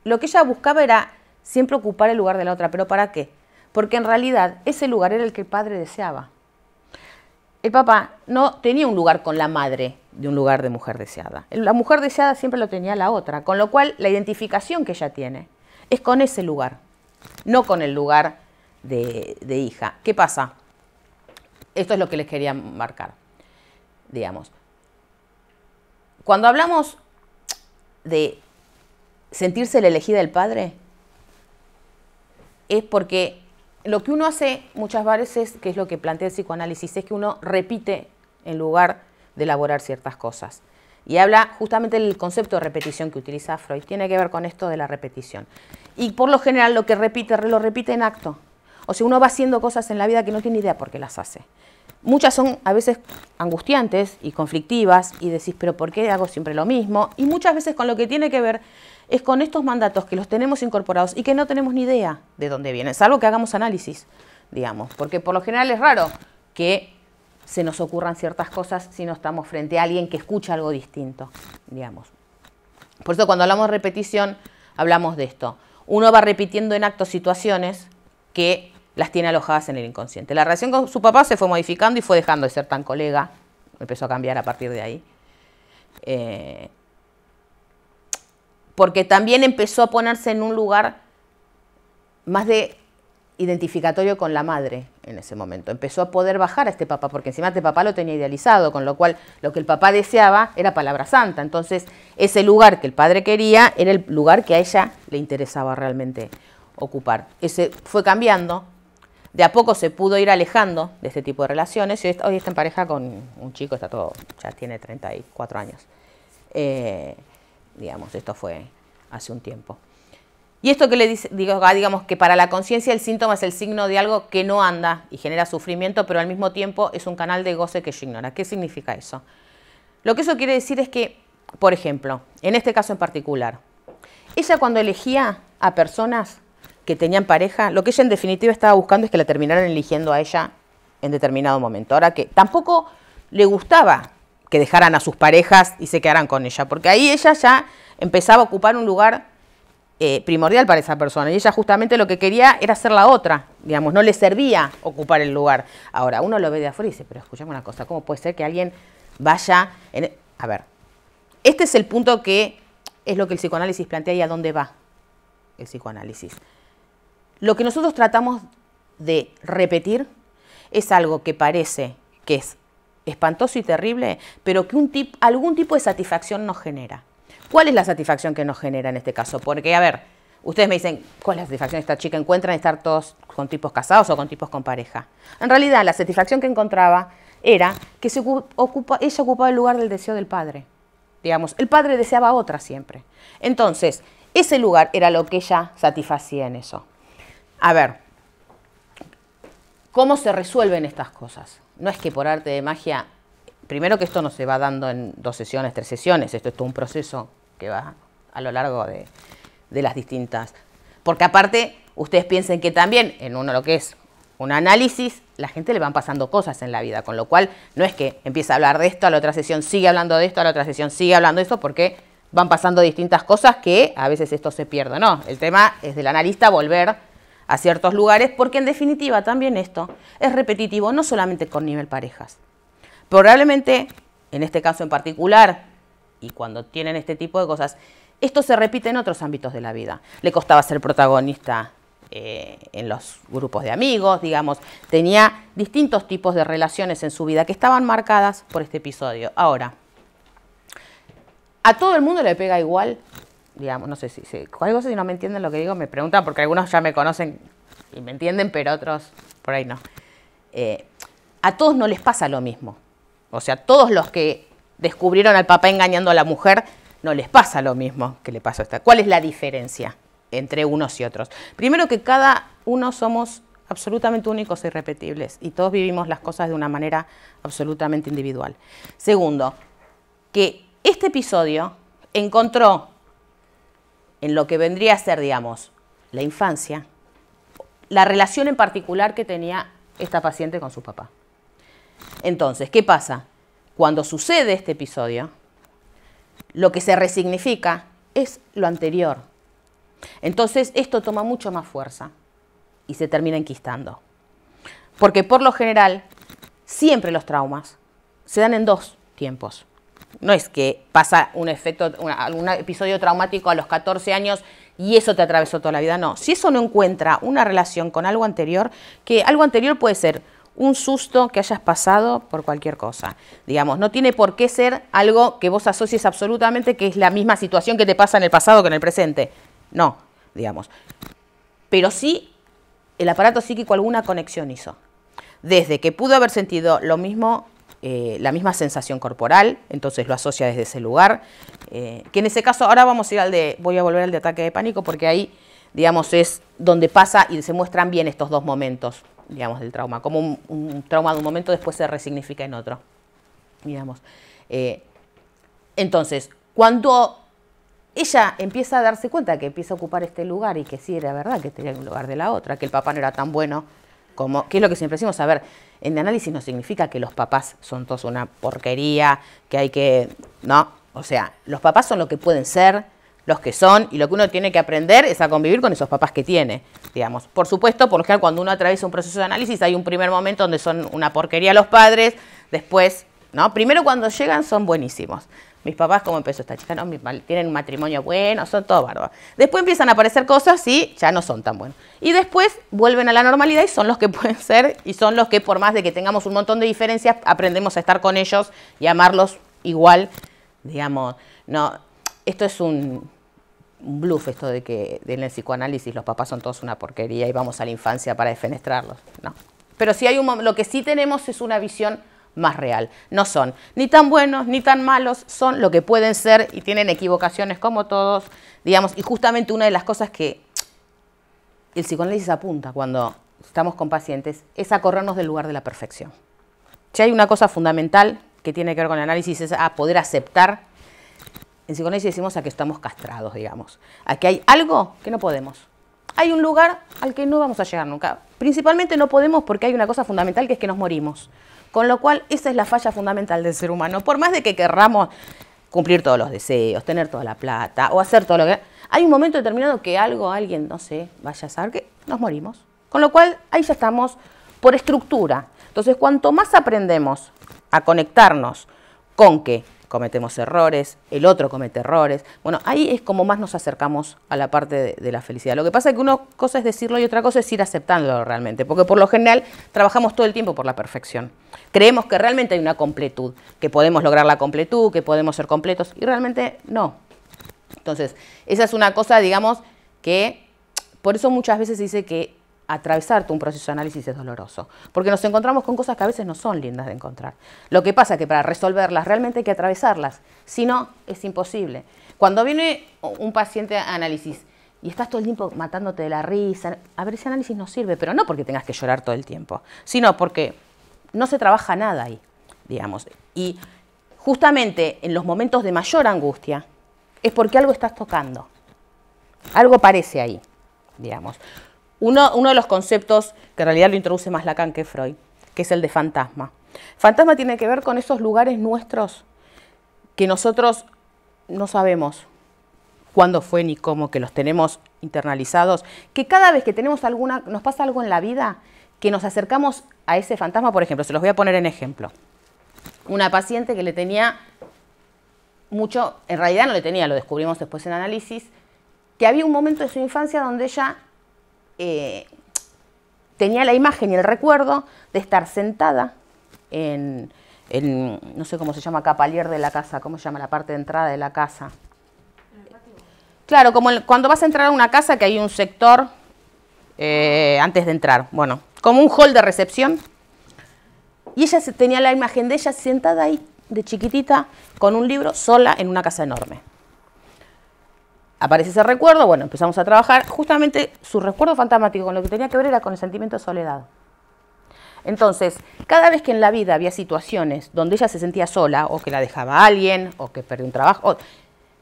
Lo que ella buscaba era siempre ocupar el lugar de la otra, ¿pero para qué? Porque en realidad ese lugar era el que el padre deseaba. El papá no tenía un lugar con la madre de un lugar de mujer deseada. La mujer deseada siempre lo tenía la otra, con lo cual la identificación que ella tiene es con ese lugar, no con el lugar de hija. ¿Qué pasa? Esto es lo que les quería marcar, digamos. Cuando hablamos de sentirse la elegida del padre, es porque lo que uno hace muchas veces, que es lo que plantea el psicoanálisis, es que uno repite en lugar de elaborar ciertas cosas. Y habla justamente del concepto de repetición que utiliza Freud, tiene que ver con esto de la repetición. Y por lo general lo que repite, lo repite en acto. O sea, uno va haciendo cosas en la vida que no tiene idea por qué las hace. Muchas son a veces angustiantes y conflictivas y decís, pero ¿por qué hago siempre lo mismo? Y muchas veces con lo que tiene que ver es con estos mandatos que los tenemos incorporados y que no tenemos ni idea de dónde vienen, salvo que hagamos análisis, digamos, porque por lo general es raro que se nos ocurran ciertas cosas si no estamos frente a alguien que escucha algo distinto, digamos. Por eso cuando hablamos de repetición, hablamos de esto. Uno va repitiendo en actos situaciones que las tiene alojadas en el inconsciente. La relación con su papá se fue modificando y fue dejando de ser tan colega, empezó a cambiar a partir de ahí. Porque también empezó a ponerse en un lugar más de identificatorio con la madre en ese momento. Empezó a poder bajar a este papá, porque encima este papá lo tenía idealizado, con lo cual lo que el papá deseaba era palabra santa. Entonces, ese lugar que el padre quería era el lugar que a ella le interesaba realmente ocupar. Ese fue cambiando. De a poco se pudo ir alejando de este tipo de relaciones. Hoy está en pareja con un chico, ya tiene 34 años. Digamos, esto fue hace un tiempo. Y esto que le digo, digamos que para la conciencia el síntoma es el signo de algo que no anda y genera sufrimiento, pero al mismo tiempo es un canal de goce que ella ignora. ¿Qué significa eso? Lo que eso quiere decir es que, por ejemplo, en este caso en particular, ella cuando elegía a personas que tenían pareja, lo que ella en definitiva estaba buscando es que la terminaran eligiendo a ella en determinado momento. Ahora que tampoco le gustaba que dejaran a sus parejas y se quedaran con ella, porque ahí ella ya empezaba a ocupar un lugar primordial para esa persona, y ella justamente lo que quería era ser la otra, digamos, no le servía ocupar el lugar. Ahora, uno lo ve de afuera y dice, pero escuchame una cosa, ¿cómo puede ser que alguien vaya? A ver, este es el punto que es lo que el psicoanálisis plantea y a dónde va el psicoanálisis. Lo que nosotros tratamos de repetir es algo que parece que es espantoso y terrible, pero que algún tipo de satisfacción nos genera. ¿Cuál es la satisfacción que nos genera en este caso? Porque, a ver, ustedes me dicen, ¿cuál es la satisfacción esta chica encuentra en estar todos con tipos casados o con tipos con pareja? En realidad, la satisfacción que encontraba era que ella ocupaba el lugar del deseo del padre. Digamos, el padre deseaba a otra siempre. Entonces, ese lugar era lo que ella satisfacía en eso. A ver, ¿cómo se resuelven estas cosas? No es que por arte de magia, primero que esto no se va dando en 2 sesiones, 3 sesiones, esto es todo un proceso que va a lo largo de las distintas. Porque aparte, ustedes piensen que también en lo que es un análisis, la gente le van pasando cosas en la vida, con lo cual no es que empieza a hablar de esto, a la otra sesión sigue hablando de esto, a la otra sesión sigue hablando de esto, porque van pasando distintas cosas que a veces esto se pierde. No, el tema es del analista volver a ciertos lugares, porque en definitiva también esto es repetitivo, no solamente con nivel parejas. Probablemente, en este caso en particular, y cuando tienen este tipo de cosas, esto se repite en otros ámbitos de la vida. Le costaba ser protagonista en los grupos de amigos, digamos, tenía distintos tipos de relaciones en su vida que estaban marcadas por este episodio. Ahora, a todo el mundo le pega igual, digamos, no sé si no me entienden lo que digo, me preguntan, porque algunos ya me conocen y me entienden, pero otros por ahí no. A todos no les pasa lo mismo. O sea, todos los que descubrieron al papá engañando a la mujer, no les pasa lo mismo que le pasó a esta. ¿Cuál es la diferencia entre unos y otros? Primero, que cada uno somos absolutamente únicos e irrepetibles y todos vivimos las cosas de una manera absolutamente individual. Segundo, que este episodio encontró en lo que vendría a ser, digamos, la infancia, la relación en particular que tenía esta paciente con su papá. Entonces, ¿qué pasa? Cuando sucede este episodio, lo que se resignifica es lo anterior. Entonces, esto toma mucho más fuerza y se termina enquistando. Porque por lo general, siempre los traumas se dan en 2 tiempos. No es que pasa un episodio traumático a los 14 años y eso te atravesó toda la vida. No, si eso no encuentra una relación con algo anterior, que algo anterior puede ser un susto que hayas pasado por cualquier cosa. Digamos, no tiene por qué ser algo que vos asocies absolutamente que es la misma situación que te pasa en el pasado que en el presente. No, digamos. Pero sí, el aparato psíquico alguna conexión hizo. Desde que pudo haber sentido lo mismo, la misma sensación corporal, entonces lo asocia desde ese lugar, que en ese caso, ahora voy a volver al de ataque de pánico, porque ahí, digamos, es donde pasa y se muestran bien estos 2 momentos, digamos, del trauma, como un trauma de un momento después se resignifica en otro, digamos. Entonces, cuando ella empieza a darse cuenta que empieza a ocupar este lugar y que sí era verdad que tenía un lugar de la otra, que el papá no era tan bueno como, que es lo que siempre decimos, a ver, en análisis no significa que los papás son todos una porquería, que hay que, no, o sea, los papás son lo que pueden ser, los que son, y lo que uno tiene que aprender es a convivir con esos papás que tiene, digamos. Por supuesto, por lo general, cuando uno atraviesa un proceso de análisis, hay un primer momento donde son una porquería los padres, después, ¿no? Primero cuando llegan son buenísimos. Mis papás, ¿cómo empezó esta chica? No, tienen un matrimonio bueno, son todos bárbaros. Después empiezan a aparecer cosas y ya no son tan buenos. Y después vuelven a la normalidad y son los que pueden ser, y son los que, por más de que tengamos un montón de diferencias, aprendemos a estar con ellos y amarlos igual, digamos. No, esto es un bluff, esto de que en el psicoanálisis los papás son todos una porquería y vamos a la infancia para defenestrarlos. No. Pero sí lo que sí tenemos es una visión más real. No son ni tan buenos ni tan malos, son lo que pueden ser y tienen equivocaciones como todos, digamos, y justamente una de las cosas que el psicoanálisis apunta cuando estamos con pacientes es a corrernos del lugar de la perfección. Si hay una cosa fundamental que tiene que ver con el análisis es a poder aceptar. En psicoanálisis decimos a que estamos castrados, digamos. A que hay algo que no podemos. Hay un lugar al que no vamos a llegar nunca. Principalmente no podemos porque hay una cosa fundamental que es que nos morimos. Con lo cual, esa es la falla fundamental del ser humano. Por más de que querramos cumplir todos los deseos, tener toda la plata o hacer todo lo que... Hay un momento determinado que algo, alguien, no sé, vaya a saber que nos morimos. Con lo cual, ahí ya estamos por estructura. Entonces, cuanto más aprendemos a conectarnos con que cometemos errores, el otro comete errores, bueno, ahí es como más nos acercamos a la parte de la felicidad. Lo que pasa es que una cosa es decirlo y otra cosa es ir aceptándolo realmente, porque por lo general trabajamos todo el tiempo por la perfección. Creemos que realmente hay una completud, que podemos lograr la completud, que podemos ser completos, y realmente no. Entonces, esa es una cosa, digamos, que por eso muchas veces se dice que atravesar todo un proceso de análisis es doloroso, porque nos encontramos con cosas que a veces no son lindas de encontrar. Lo que pasa es que para resolverlas realmente hay que atravesarlas, si no, es imposible. Cuando viene un paciente a análisis y estás todo el tiempo matándote de la risa, a ver, ese análisis no sirve, pero no porque tengas que llorar todo el tiempo, sino porque no se trabaja nada ahí, digamos. Y justamente en los momentos de mayor angustia es porque algo estás tocando, algo aparece ahí, digamos. Uno de los conceptos que en realidad lo introduce más Lacan que Freud, que es el de fantasma. Fantasma tiene que ver con esos lugares nuestros que nosotros no sabemos cuándo fue ni cómo, que los tenemos internalizados, que cada vez que tenemos nos pasa algo en la vida, que nos acercamos a ese fantasma. Por ejemplo, se los voy a poner en ejemplo. Una paciente que le tenía mucho, en realidad no le tenía, lo descubrimos después en análisis, que había un momento de su infancia donde ella tenía la imagen y el recuerdo de estar sentada en, no sé cómo se llama acá, palier de la casa, ¿cómo se llama la parte de entrada de la casa? Claro, como cuando vas a entrar a una casa que hay un sector antes de entrar, bueno, como un hall de recepción. Y ella tenía la imagen de ella sentada ahí, de chiquitita, con un libro, sola en una casa enorme. Aparece ese recuerdo, bueno, empezamos a trabajar. Justamente su recuerdo fantasmático con lo que tenía que ver era con el sentimiento de soledad. Entonces, cada vez que en la vida había situaciones donde ella se sentía sola, o que la dejaba alguien, o que perdió un trabajo,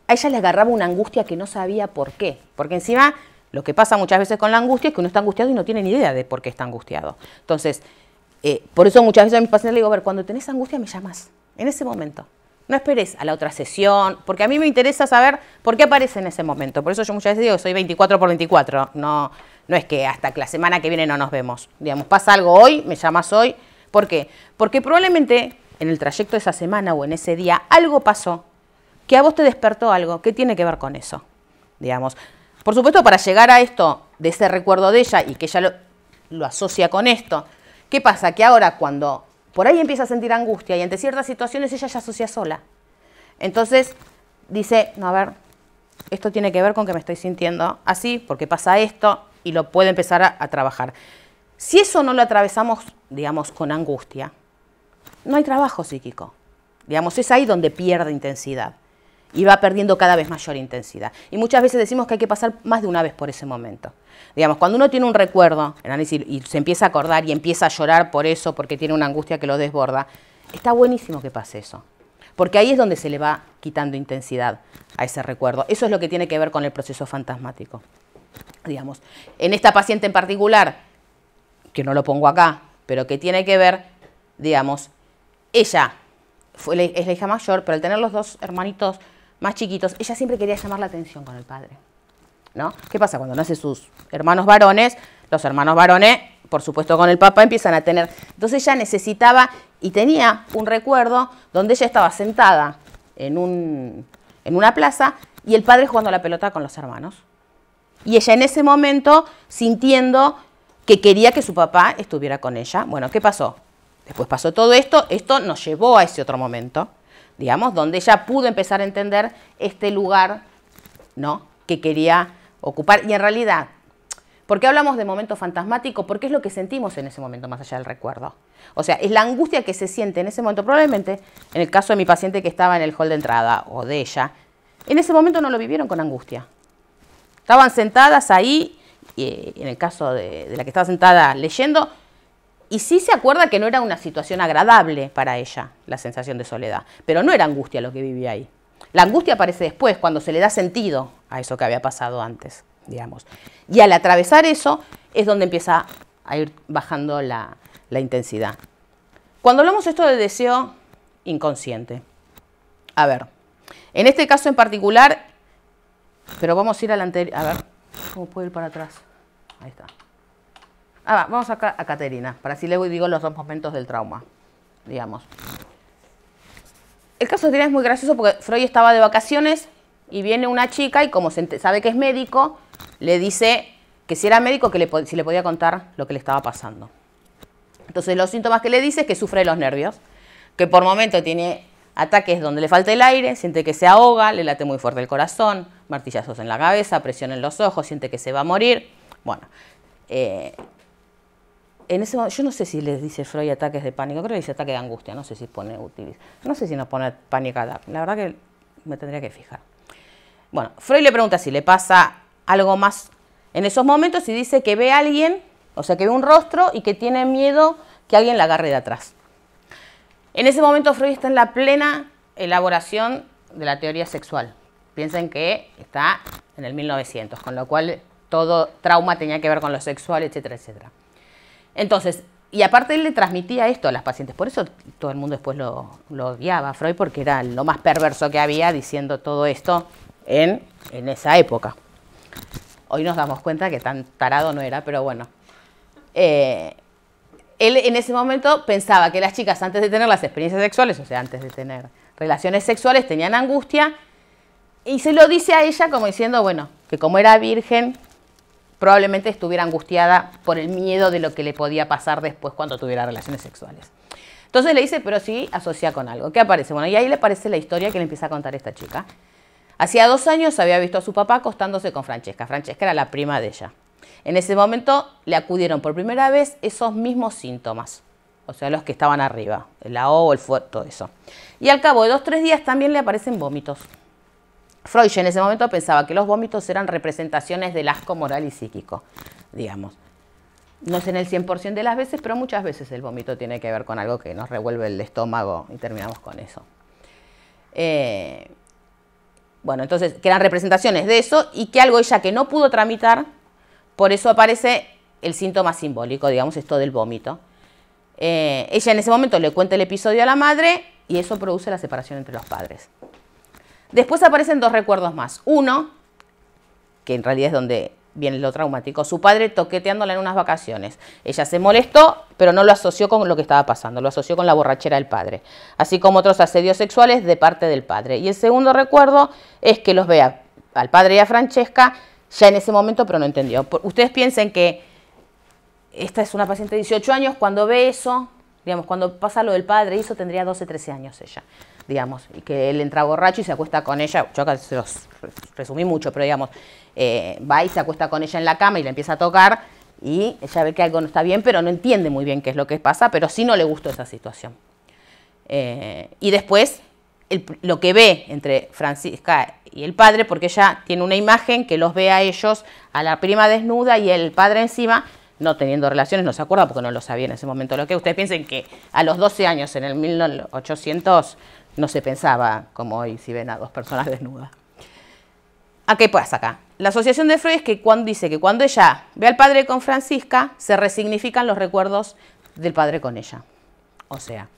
a ella le agarraba una angustia que no sabía por qué. Porque encima, lo que pasa muchas veces con la angustia es que uno está angustiado y no tiene ni idea de por qué está angustiado. Entonces, por eso muchas veces a mis pacientes les digo, a ver, cuando tenés angustia me llamas, en ese momento. No esperes a la otra sesión, porque a mí me interesa saber por qué aparece en ese momento. Por eso yo muchas veces digo que soy 24/24. No es que hasta que la semana que viene no nos vemos. Digamos, pasa algo hoy, me llamas hoy. ¿Por qué? Porque probablemente en el trayecto de esa semana o en ese día algo pasó que a vos te despertó algo que tiene que ver con eso. Digamos, por supuesto, para llegar a esto de ese recuerdo de ella y que ella lo asocia con esto, ¿qué pasa? Que ahora cuando por ahí empieza a sentir angustia y ante ciertas situaciones ella ya asocia sola. Entonces dice, no, a ver, esto tiene que ver con que me estoy sintiendo así, porque pasa esto, y lo puede empezar a trabajar. Si eso no lo atravesamos, digamos, con angustia, no hay trabajo psíquico. Digamos, es ahí donde pierde intensidad y va perdiendo cada vez mayor intensidad. Y muchas veces decimos que hay que pasar más de una vez por ese momento. Digamos, cuando uno tiene un recuerdo y se empieza a acordar y empieza a llorar por eso, porque tiene una angustia que lo desborda, está buenísimo que pase eso. Porque ahí es donde se le va quitando intensidad a ese recuerdo. Eso es lo que tiene que ver con el proceso fantasmático. Digamos, en esta paciente en particular, que no lo pongo acá, pero que tiene que ver, digamos, ella es la hija mayor, pero al tener los dos hermanitos más chiquitos, ella siempre quería llamar la atención con el padre, ¿no? ¿Qué pasa? Cuando nacen sus hermanos varones, los hermanos varones, por supuesto con el papá, empiezan a tener... Entonces ella necesitaba y tenía un recuerdo donde ella estaba sentada en una plaza y el padre jugando a la pelota con los hermanos. Y ella en ese momento sintiendo que quería que su papá estuviera con ella. Bueno, ¿qué pasó? Después pasó todo esto nos llevó a ese otro momento, digamos, donde ella pudo empezar a entender este lugar, ¿no?, que quería ocupar. Y en realidad, ¿por qué hablamos de momento fantasmático? Porque es lo que sentimos en ese momento, más allá del recuerdo. O sea, es la angustia que se siente en ese momento. Probablemente, en el caso de mi paciente que estaba en el hall de entrada, o de ella, en ese momento no lo vivieron con angustia. Estaban sentadas ahí en el caso de la que estaba sentada leyendo, y sí se acuerda que no era una situación agradable para ella, la sensación de soledad, pero no era angustia lo que vivía ahí. La angustia aparece después, cuando se le da sentido a eso que había pasado antes, digamos. Y al atravesar eso es donde empieza a ir bajando la intensidad. Cuando hablamos esto del deseo inconsciente, a ver, en este caso en particular, pero vamos a ir al anterior, a ver, ¿cómo puedo ir para atrás? Ahí está. Vamos acá a Caterina, para así luego digo los dos momentos del trauma, digamos. El caso de Caterina es muy gracioso porque Freud estaba de vacaciones y viene una chica y como sabe que es médico, le dice que si era médico, si le podía contar lo que le estaba pasando. Entonces los síntomas que le dice es que sufre de los nervios, que por momentos tiene ataques donde le falta el aire, siente que se ahoga, le late muy fuerte el corazón, martillazos en la cabeza, presión en los ojos, siente que se va a morir. Bueno, en ese momento, yo no sé si les dice Freud ataques de pánico, creo que dice ataque de angustia, no sé si no sé si nos pone pánico, la verdad que me tendría que fijar. Bueno, Freud le pregunta si le pasa algo más en esos momentos y dice que ve a alguien, o sea que ve un rostro y que tiene miedo que alguien la agarre de atrás. En ese momento Freud está en la plena elaboración de la teoría sexual. Piensen que está en el 1900, con lo cual todo trauma tenía que ver con lo sexual, etcétera, etcétera. Entonces, y aparte él le transmitía esto a las pacientes, por eso todo el mundo después lo odiaba a Freud, porque era lo más perverso que había diciendo todo esto en esa época. Hoy nos damos cuenta que tan tarado no era, pero bueno. Él en ese momento pensaba que las chicas antes de tener las experiencias sexuales, o sea, antes de tener relaciones sexuales, tenían angustia, y se lo dice a ella como diciendo, bueno, que como era virgen, probablemente estuviera angustiada por el miedo de lo que le podía pasar después cuando tuviera relaciones sexuales. Entonces le dice, pero sí asocia con algo. ¿Qué aparece? Bueno, y ahí le aparece la historia que le empieza a contar esta chica. Hacía 2 años había visto a su papá acostándose con Francesca. Francesca era la prima de ella. En ese momento le acudieron por primera vez esos mismos síntomas, o sea, los que estaban arriba, el ahogo, el fuego, todo eso. Y al cabo de 2 o 3 días también le aparecen vómitos. Freud en ese momento pensaba que los vómitos eran representaciones del asco moral y psíquico, digamos. No es en el 100% de las veces, pero muchas veces el vómito tiene que ver con algo que nos revuelve el estómago y terminamos con eso. Bueno, entonces, que eran representaciones de eso y que algo ella que no pudo tramitar, por eso aparece el síntoma simbólico, digamos, esto del vómito. Ella en ese momento le cuenta el episodio a la madre y eso produce la separación entre los padres. Después aparecen 2 recuerdos más. Uno, que en realidad es donde viene lo traumático, su padre toqueteándola en unas vacaciones. Ella se molestó, pero no lo asoció con lo que estaba pasando, lo asoció con la borrachera del padre, así como otros asedios sexuales de parte del padre. Y el segundo recuerdo es que los ve al padre y a Francesca ya en ese momento, pero no entendió. Ustedes piensen que esta es una paciente de 18 años, cuando ve eso, digamos, cuando pasa lo del padre, eso tendría 12, 13 años ella, digamos, y que él entra borracho y se acuesta con ella, yo acá se los resumí mucho, pero digamos, va y se acuesta con ella en la cama y le empieza a tocar y ella ve que algo no está bien, pero no entiende muy bien qué es lo que pasa, pero sí no le gustó esa situación. Y después, lo que ve entre Francisca y el padre, porque ella tiene una imagen que los ve a ellos, a la prima desnuda y el padre encima, no teniendo relaciones, no se acuerda porque no lo sabía en ese momento. Lo que ustedes piensen que a los 12 años, en el 1800, no se pensaba como hoy si ven a 2 personas desnudas. ¿A qué pasa acá? La asociación de Freud es que dice que cuando ella ve al padre con Francisca, se resignifican los recuerdos del padre con ella. O sea,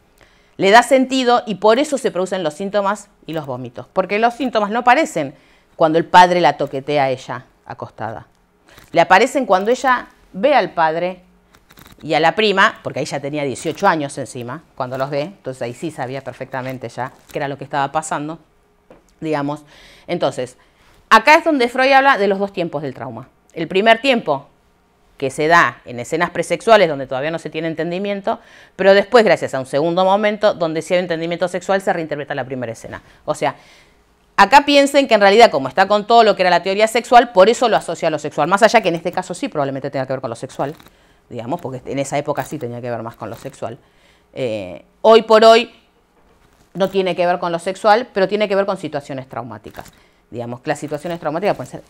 le da sentido y por eso se producen los síntomas y los vómitos. Porque los síntomas no aparecen cuando el padre la toquetea a ella acostada. Le aparecen cuando ella ve al padre y a la prima, porque ahí ya tenía 18 años encima, cuando los ve, entonces ahí sí sabía perfectamente ya qué era lo que estaba pasando, digamos. Entonces, acá es donde Freud habla de los 2 tiempos del trauma. El primer tiempo, que se da en escenas presexuales donde todavía no se tiene entendimiento, pero después, gracias a un segundo momento, donde si hay entendimiento sexual, se reinterpreta la primera escena. O sea, acá piensen que en realidad, como está con todo lo que era la teoría sexual, por eso lo asocia a lo sexual. Más allá que en este caso sí probablemente tenga que ver con lo sexual, digamos, porque en esa época sí tenía que ver más con lo sexual. Hoy por hoy no tiene que ver con lo sexual, pero tiene que ver con situaciones traumáticas. Digamos que las situaciones traumáticas pueden ser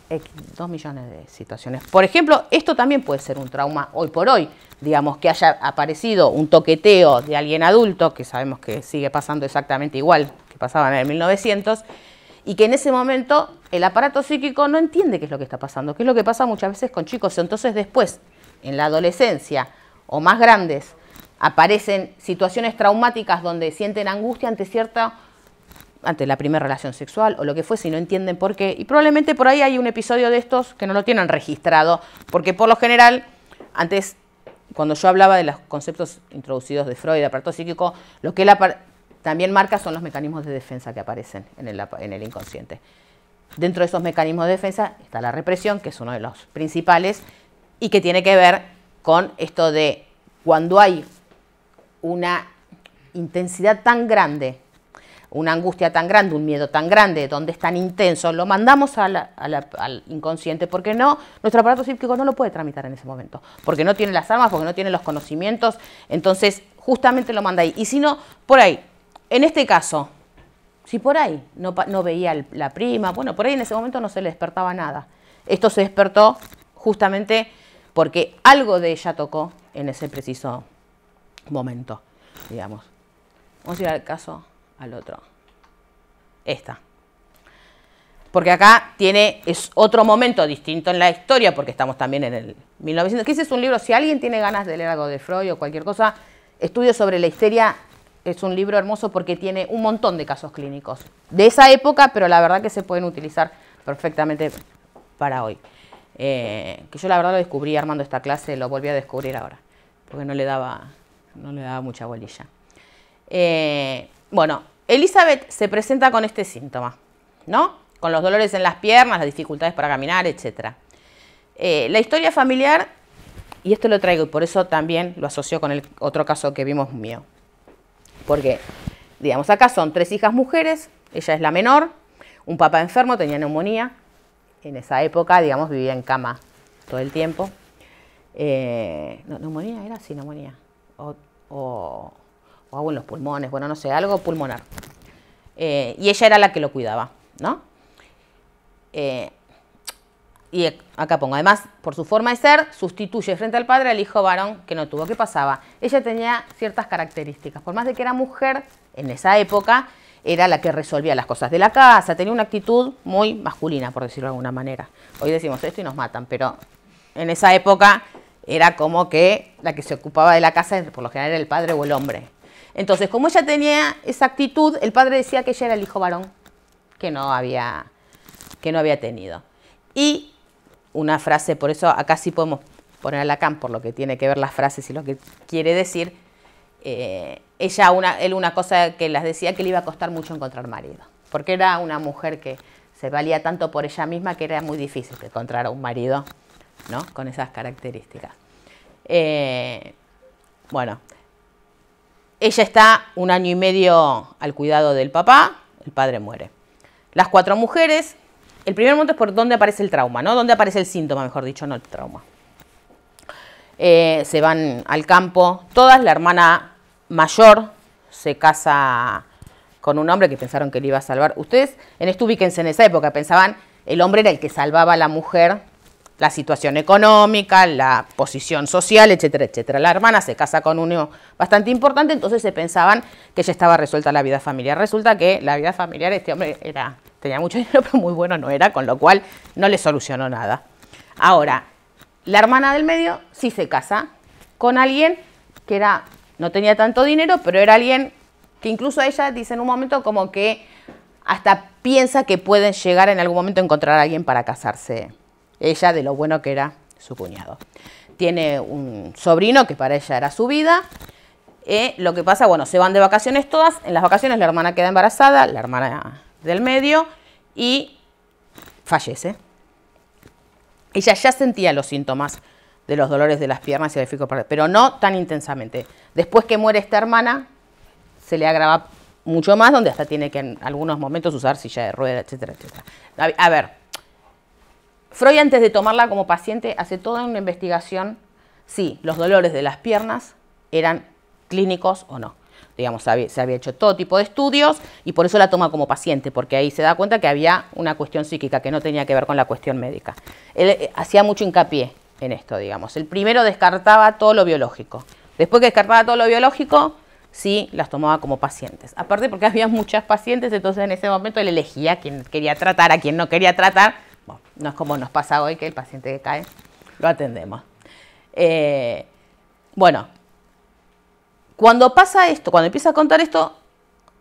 2 millones de situaciones. Por ejemplo, esto también puede ser un trauma hoy por hoy. Digamos que haya aparecido un toqueteo de alguien adulto, que sabemos que sigue pasando exactamente igual que pasaba en el 1900, y que en ese momento el aparato psíquico no entiende qué es lo que está pasando, que es lo que pasa muchas veces con chicos. Entonces después, en la adolescencia o más grandes, aparecen situaciones traumáticas donde sienten angustia ante la primera relación sexual o lo que fuese y no entienden por qué. Y probablemente por ahí hay un episodio de estos que no lo tienen registrado, porque por lo general, antes, cuando yo hablaba de los conceptos introducidos de Freud, de aparato psíquico, lo que él también marca son los mecanismos de defensa que aparecen en el inconsciente. Dentro de esos mecanismos de defensa está la represión, que es uno de los principales, y que tiene que ver con esto de cuando hay una intensidad tan grande, una angustia tan grande, un miedo tan grande, donde es tan intenso, lo mandamos al inconsciente, porque nuestro aparato psíquico no lo puede tramitar en ese momento, porque no tiene las armas, porque no tiene los conocimientos, entonces justamente lo manda ahí. Y si no, por ahí, en este caso, si por ahí no veía la prima, bueno, por ahí en ese momento no se le despertaba nada. Esto se despertó justamente porque algo de ella tocó en ese preciso momento, digamos. Vamos a ir al caso al otro. Esta. Porque acá es otro momento distinto en la historia, porque estamos también en el 1900. Que ese es un libro, si alguien tiene ganas de leer algo de Freud o cualquier cosa, Estudios sobre la histeria es un libro hermoso porque tiene un montón de casos clínicos de esa época, pero la verdad que se pueden utilizar perfectamente para hoy. Que yo la verdad lo descubrí armando esta clase, lo volví a descubrir ahora, porque no le daba mucha bolilla. Bueno, Elizabeth se presenta con este síntoma, ¿no? Con los dolores en las piernas, las dificultades para caminar, etc. La historia familiar, y esto lo traigo y por eso también lo asocio con el otro caso que vimos mío. Porque, digamos, acá son 3 hijas mujeres, ella es la menor, un papá enfermo, tenía neumonía, en esa época, digamos, vivía en cama todo el tiempo. No, ¿neumonía era? Sí, neumonía. O algo en los pulmones, bueno, no sé, algo pulmonar. Y ella era la que lo cuidaba, ¿no? Y acá pongo, además, por su forma de ser, sustituye frente al padre al hijo varón que no tuvo. ¿Qué pasaba? Ella tenía ciertas características. Por más de que era mujer, en esa época, era la que resolvía las cosas de la casa, tenía una actitud muy masculina, por decirlo de alguna manera. Hoy decimos esto y nos matan, pero en esa época era como que la que se ocupaba de la casa, por lo general, era el padre o el hombre. Entonces, como ella tenía esa actitud, el padre decía que ella era el hijo varón que no había tenido. Y una frase, por eso acá sí podemos poner a Lacan por lo que tiene que ver las frases y lo que quiere decir. Él una cosa que les decía, que le iba a costar mucho encontrar marido, porque era una mujer que se valía tanto por ella misma que era muy difícil encontrar a un marido, ¿no?, con esas características. Bueno, ella está 1 año y medio al cuidado del papá, el padre muere. Las 4 mujeres, el primer momento es por dónde aparece el trauma, ¿no? Dónde aparece el síntoma, mejor dicho, no el trauma. Se van al campo, todas. La hermana mayor se casa con un hombre que pensaron que le iba a salvar. Ustedes en esto ubíquense en esa época, pensaban el hombre era el que salvaba a la mujer, la situación económica, la posición social, etcétera, etcétera. La hermana se casa con uno bastante importante, entonces se pensaban que ya estaba resuelta la vida familiar. Resulta que la vida familiar, este hombre tenía mucho dinero, pero muy bueno no era, con lo cual no le solucionó nada. Ahora, la hermana del medio sí se casa con alguien que no tenía tanto dinero, pero era alguien que incluso ella dice en un momento como que hasta piensa que pueden llegar en algún momento a encontrar a alguien para casarse. Ella, de lo bueno que era su cuñado. Tiene un sobrino que para ella era su vida. Lo que pasa, bueno, se van de vacaciones todas. En las vacaciones la hermana queda embarazada, la hermana del medio, y fallece. Ella ya sentía los síntomas de los dolores de las piernas y del fico, pero no tan intensamente. Después que muere esta hermana, se le agrava mucho más, donde hasta tiene que en algunos momentos usar silla de ruedas, etcétera, etcétera. A ver, Freud, antes de tomarla como paciente, hace toda una investigación si los dolores de las piernas eran clínicos o no. Digamos, se había hecho todo tipo de estudios y por eso la toma como paciente, porque ahí se da cuenta que había una cuestión psíquica que no tenía que ver con la cuestión médica. Él hacía mucho hincapié en esto, digamos. El primero descartaba todo lo biológico. Después que descartaba todo lo biológico, sí las tomaba como pacientes. Aparte porque había muchas pacientes, entonces en ese momento él elegía a quién quería tratar, a quién no quería tratar. Bueno, no es como nos pasa hoy que el paciente que cae lo atendemos. Bueno, cuando pasa esto, cuando empieza a contar esto,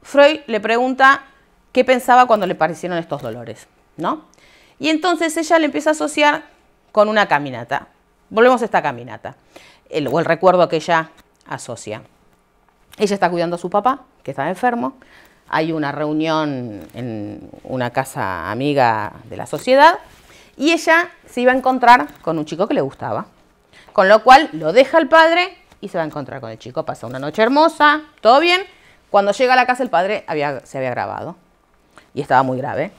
Freud le pregunta qué pensaba cuando le parecieron estos dolores, ¿no? Y entonces ella le empieza a asociar con una caminata. Volvemos a esta caminata, o el recuerdo que ella asocia. Ella está cuidando a su papá, que está enfermo. Hay una reunión en una casa amiga de la sociedad y ella se iba a encontrar con un chico que le gustaba. Con lo cual lo deja el padre y se va a encontrar con el chico. Pasa una noche hermosa, todo bien. Cuando llega a la casa el padre se había agravado y estaba muy grave.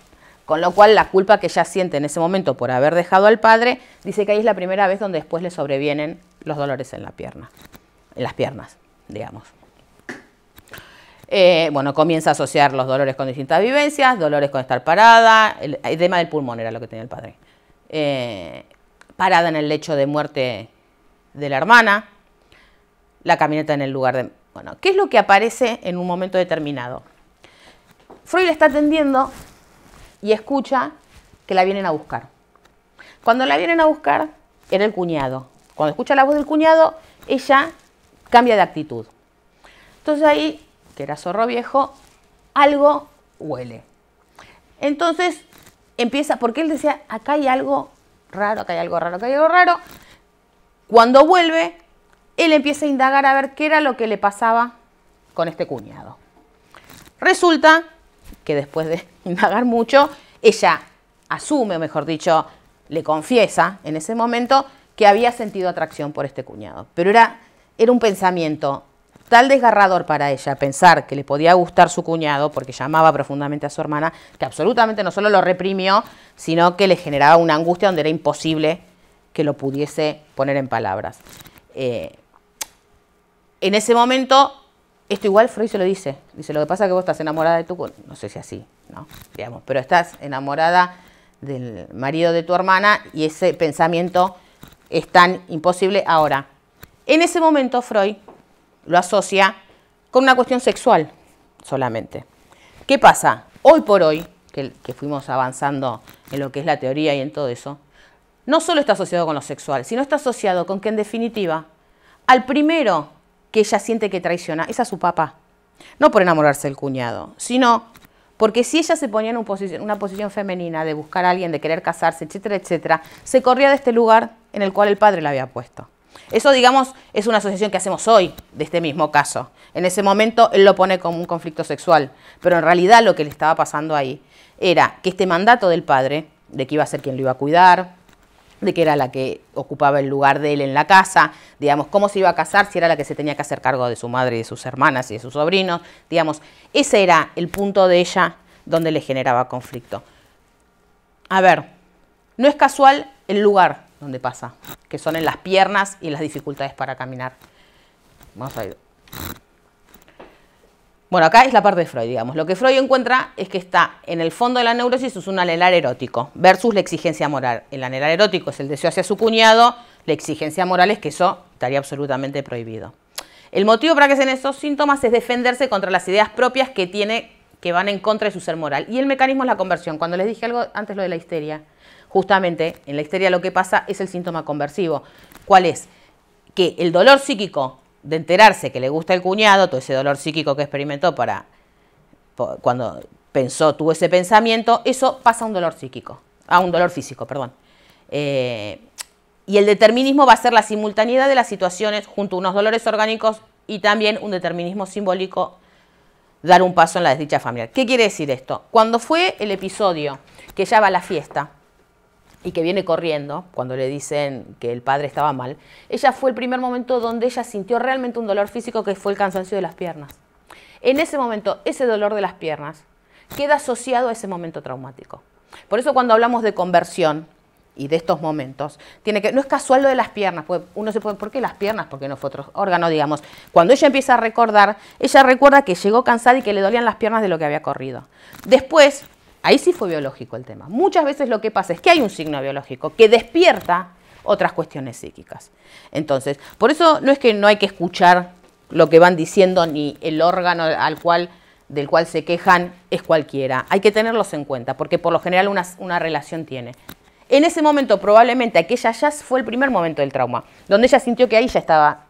Con lo cual la culpa que ella siente en ese momento por haber dejado al padre, dice que ahí es la primera vez donde después le sobrevienen los dolores en la pierna, en las piernas, digamos. Bueno, comienza a asociar los dolores con distintas vivencias, dolores con estar parada, el edema del pulmón era lo que tenía el padre. Parada en el lecho de muerte de la hermana, la camioneta en el lugar de... Bueno, ¿qué es lo que aparece en un momento determinado? Freud está atendiendo y escucha que la vienen a buscar. Cuando la vienen a buscar, era el cuñado. Cuando escucha la voz del cuñado, ella cambia de actitud. Entonces ahí, que era zorro viejo, algo huele. Entonces empieza, porque él decía, acá hay algo raro, acá hay algo raro, acá hay algo raro. Cuando vuelve, él empieza a indagar a ver qué era lo que le pasaba con este cuñado. Resulta que después de indagar mucho, ella asume, o mejor dicho, le confiesa en ese momento que había sentido atracción por este cuñado. Pero era un pensamiento tal desgarrador para ella, pensar que le podía gustar su cuñado, porque llamaba profundamente a su hermana, que absolutamente no solo lo reprimió, sino que le generaba una angustia donde era imposible que lo pudiese poner en palabras. En ese momento, esto igual Freud se lo dice. Dice, lo que pasa es que vos estás enamorada de tu... No sé si así, ¿no? Digamos, pero estás enamorada del marido de tu hermana y ese pensamiento es tan imposible. Ahora, en ese momento Freud lo asocia con una cuestión sexual solamente. ¿Qué pasa? Hoy por hoy, que fuimos avanzando en lo que es la teoría y en todo eso, no solo está asociado con lo sexual, sino está asociado con que en definitiva, al primero que ella siente que traiciona es a su papá. No por enamorarse del cuñado, sino porque si ella se ponía en una posición femenina de buscar a alguien, de querer casarse, etcétera, etcétera, se corría de este lugar en el cual el padre la había puesto. Eso, digamos, es una asociación que hacemos hoy de este mismo caso. En ese momento él lo pone como un conflicto sexual, pero en realidad lo que le estaba pasando ahí era que este mandato del padre, de que iba a ser quien lo iba a cuidar, de que era la que ocupaba el lugar de él en la casa, digamos, cómo se iba a casar si era la que se tenía que hacer cargo de su madre y de sus hermanas y de sus sobrinos, digamos, ese era el punto de ella donde le generaba conflicto. A ver, no es casual el lugar donde pasa, que son en las piernas y en las dificultades para caminar. Vamos a ir. Bueno, acá es la parte de Freud, digamos. Lo que Freud encuentra es que está en el fondo de la neurosis es un anhelar erótico versus la exigencia moral. El anhelar erótico es el deseo hacia su cuñado, la exigencia moral es que eso estaría absolutamente prohibido. El motivo para que sean esos síntomas es defenderse contra las ideas propias que tiene, que van en contra de su ser moral. Y el mecanismo es la conversión. Cuando les dije algo antes, lo de la histeria, justamente en la histeria lo que pasa es el síntoma conversivo. ¿Cuál es? Que el dolor psíquico de enterarse que le gusta el cuñado, todo ese dolor psíquico que experimentó cuando tuvo ese pensamiento, eso pasa a un dolor psíquico, a un dolor físico, perdón. Y el determinismo va a ser la simultaneidad de las situaciones junto a unos dolores orgánicos y también un determinismo simbólico, dar un paso en la desdicha familiar. ¿Qué quiere decir esto? Cuando fue el episodio que ella va a la fiesta, y que viene corriendo, cuando le dicen que el padre estaba mal, ella fue el primer momento donde ella sintió realmente un dolor físico que fue el cansancio de las piernas. En ese momento, ese dolor de las piernas queda asociado a ese momento traumático. Por eso cuando hablamos de conversión y de estos momentos, no es casual lo de las piernas, porque uno se puede, ¿por qué las piernas? Porque no fue otro órgano, digamos. Cuando ella empieza a recordar, ella recuerda que llegó cansada y que le dolían las piernas de lo que había corrido. Después, ahí sí fue biológico el tema. Muchas veces lo que pasa es que hay un signo biológico que despierta otras cuestiones psíquicas. Entonces, por eso no es que no hay que escuchar lo que van diciendo ni el órgano del cual se quejan es cualquiera. Hay que tenerlos en cuenta, porque por lo general una relación tiene. En ese momento, probablemente, aquella ya fue el primer momento del trauma, donde ella sintió que ahí ya estaba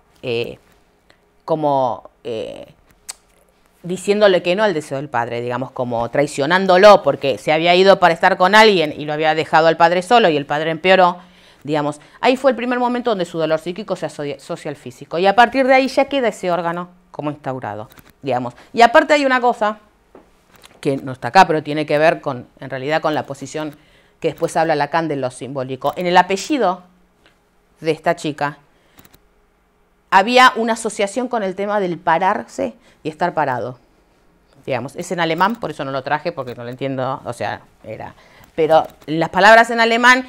diciéndole que no al deseo del padre, digamos, como traicionándolo, porque se había ido para estar con alguien y lo había dejado al padre solo y el padre empeoró, digamos. Ahí fue el primer momento donde su dolor psíquico se asocia al físico. Y a partir de ahí ya queda ese órgano como instaurado, digamos. Y aparte hay una cosa que no está acá, pero tiene que ver en realidad con la posición que después habla Lacan de lo simbólico. En el apellido de esta chica había una asociación con el tema del pararse y estar parado. Digamos, es en alemán, por eso no lo traje, porque no lo entiendo, o sea, era. Pero las palabras en alemán,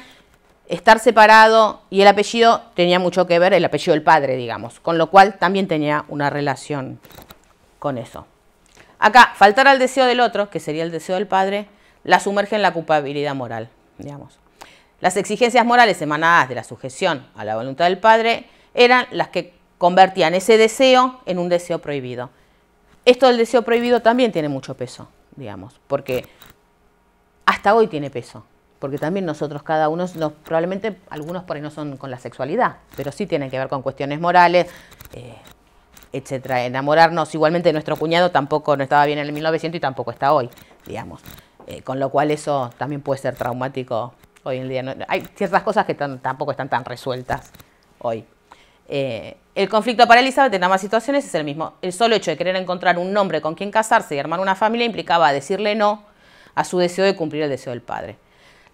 estar separado y el apellido tenía mucho que ver, el apellido del padre, digamos, con lo cual también tenía una relación con eso. Acá, faltar al deseo del otro, que sería el deseo del padre, la sumerge en la culpabilidad moral, digamos. Las exigencias morales emanadas de la sujeción a la voluntad del padre eran las que convertían ese deseo en un deseo prohibido. Esto del deseo prohibido también tiene mucho peso, digamos, porque hasta hoy tiene peso. Porque también nosotros, cada uno, probablemente algunos por ahí no son con la sexualidad, pero sí tienen que ver con cuestiones morales, etcétera. Enamorarnos, igualmente nuestro cuñado tampoco no estaba bien en el 1900 y tampoco está hoy, digamos. Con lo cual eso también puede ser traumático hoy en día. Hay ciertas cosas que tampoco están tan resueltas hoy. El conflicto para Elizabeth en ambas situaciones es el mismo. El solo hecho de querer encontrar un hombre con quien casarse y armar una familia implicaba decirle no a su deseo de cumplir el deseo del padre.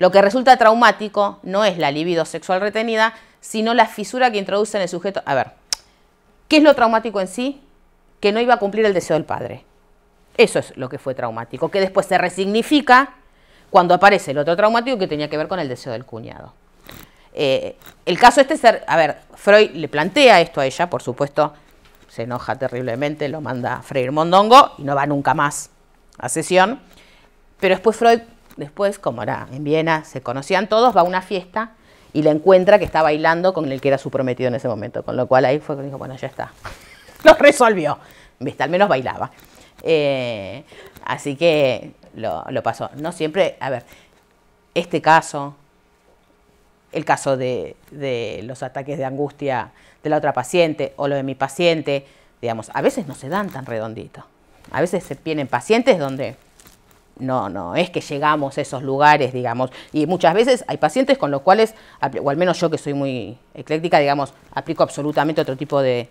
Lo que resulta traumático no es la libido sexual retenida, sino la fisura que introduce en el sujeto. A ver, ¿qué es lo traumático en sí? Que no iba a cumplir el deseo del padre. Eso es lo que fue traumático, que después se resignifica cuando aparece el otro traumático que tenía que ver con el deseo del cuñado. El caso a ver, Freud le plantea esto a ella, por supuesto, se enoja terriblemente, lo manda a freír mondongo y no va nunca más a sesión, pero después Freud, como era en Viena, se conocían todos, va a una fiesta y le encuentra que está bailando con el que era su prometido en ese momento, con lo cual ahí fue que dijo, bueno, ya está, lo resolvió, ¿viste? Al menos bailaba. Así que lo pasó. No siempre, a ver, este caso, el caso de los ataques de angustia de la otra paciente o lo de mi paciente, digamos, a veces no se dan tan redonditos. A veces se vienen pacientes donde no es que llegamos a esos lugares, digamos, y muchas veces hay pacientes con los cuales, o al menos yo que soy muy ecléctica, digamos, aplico absolutamente otro tipo de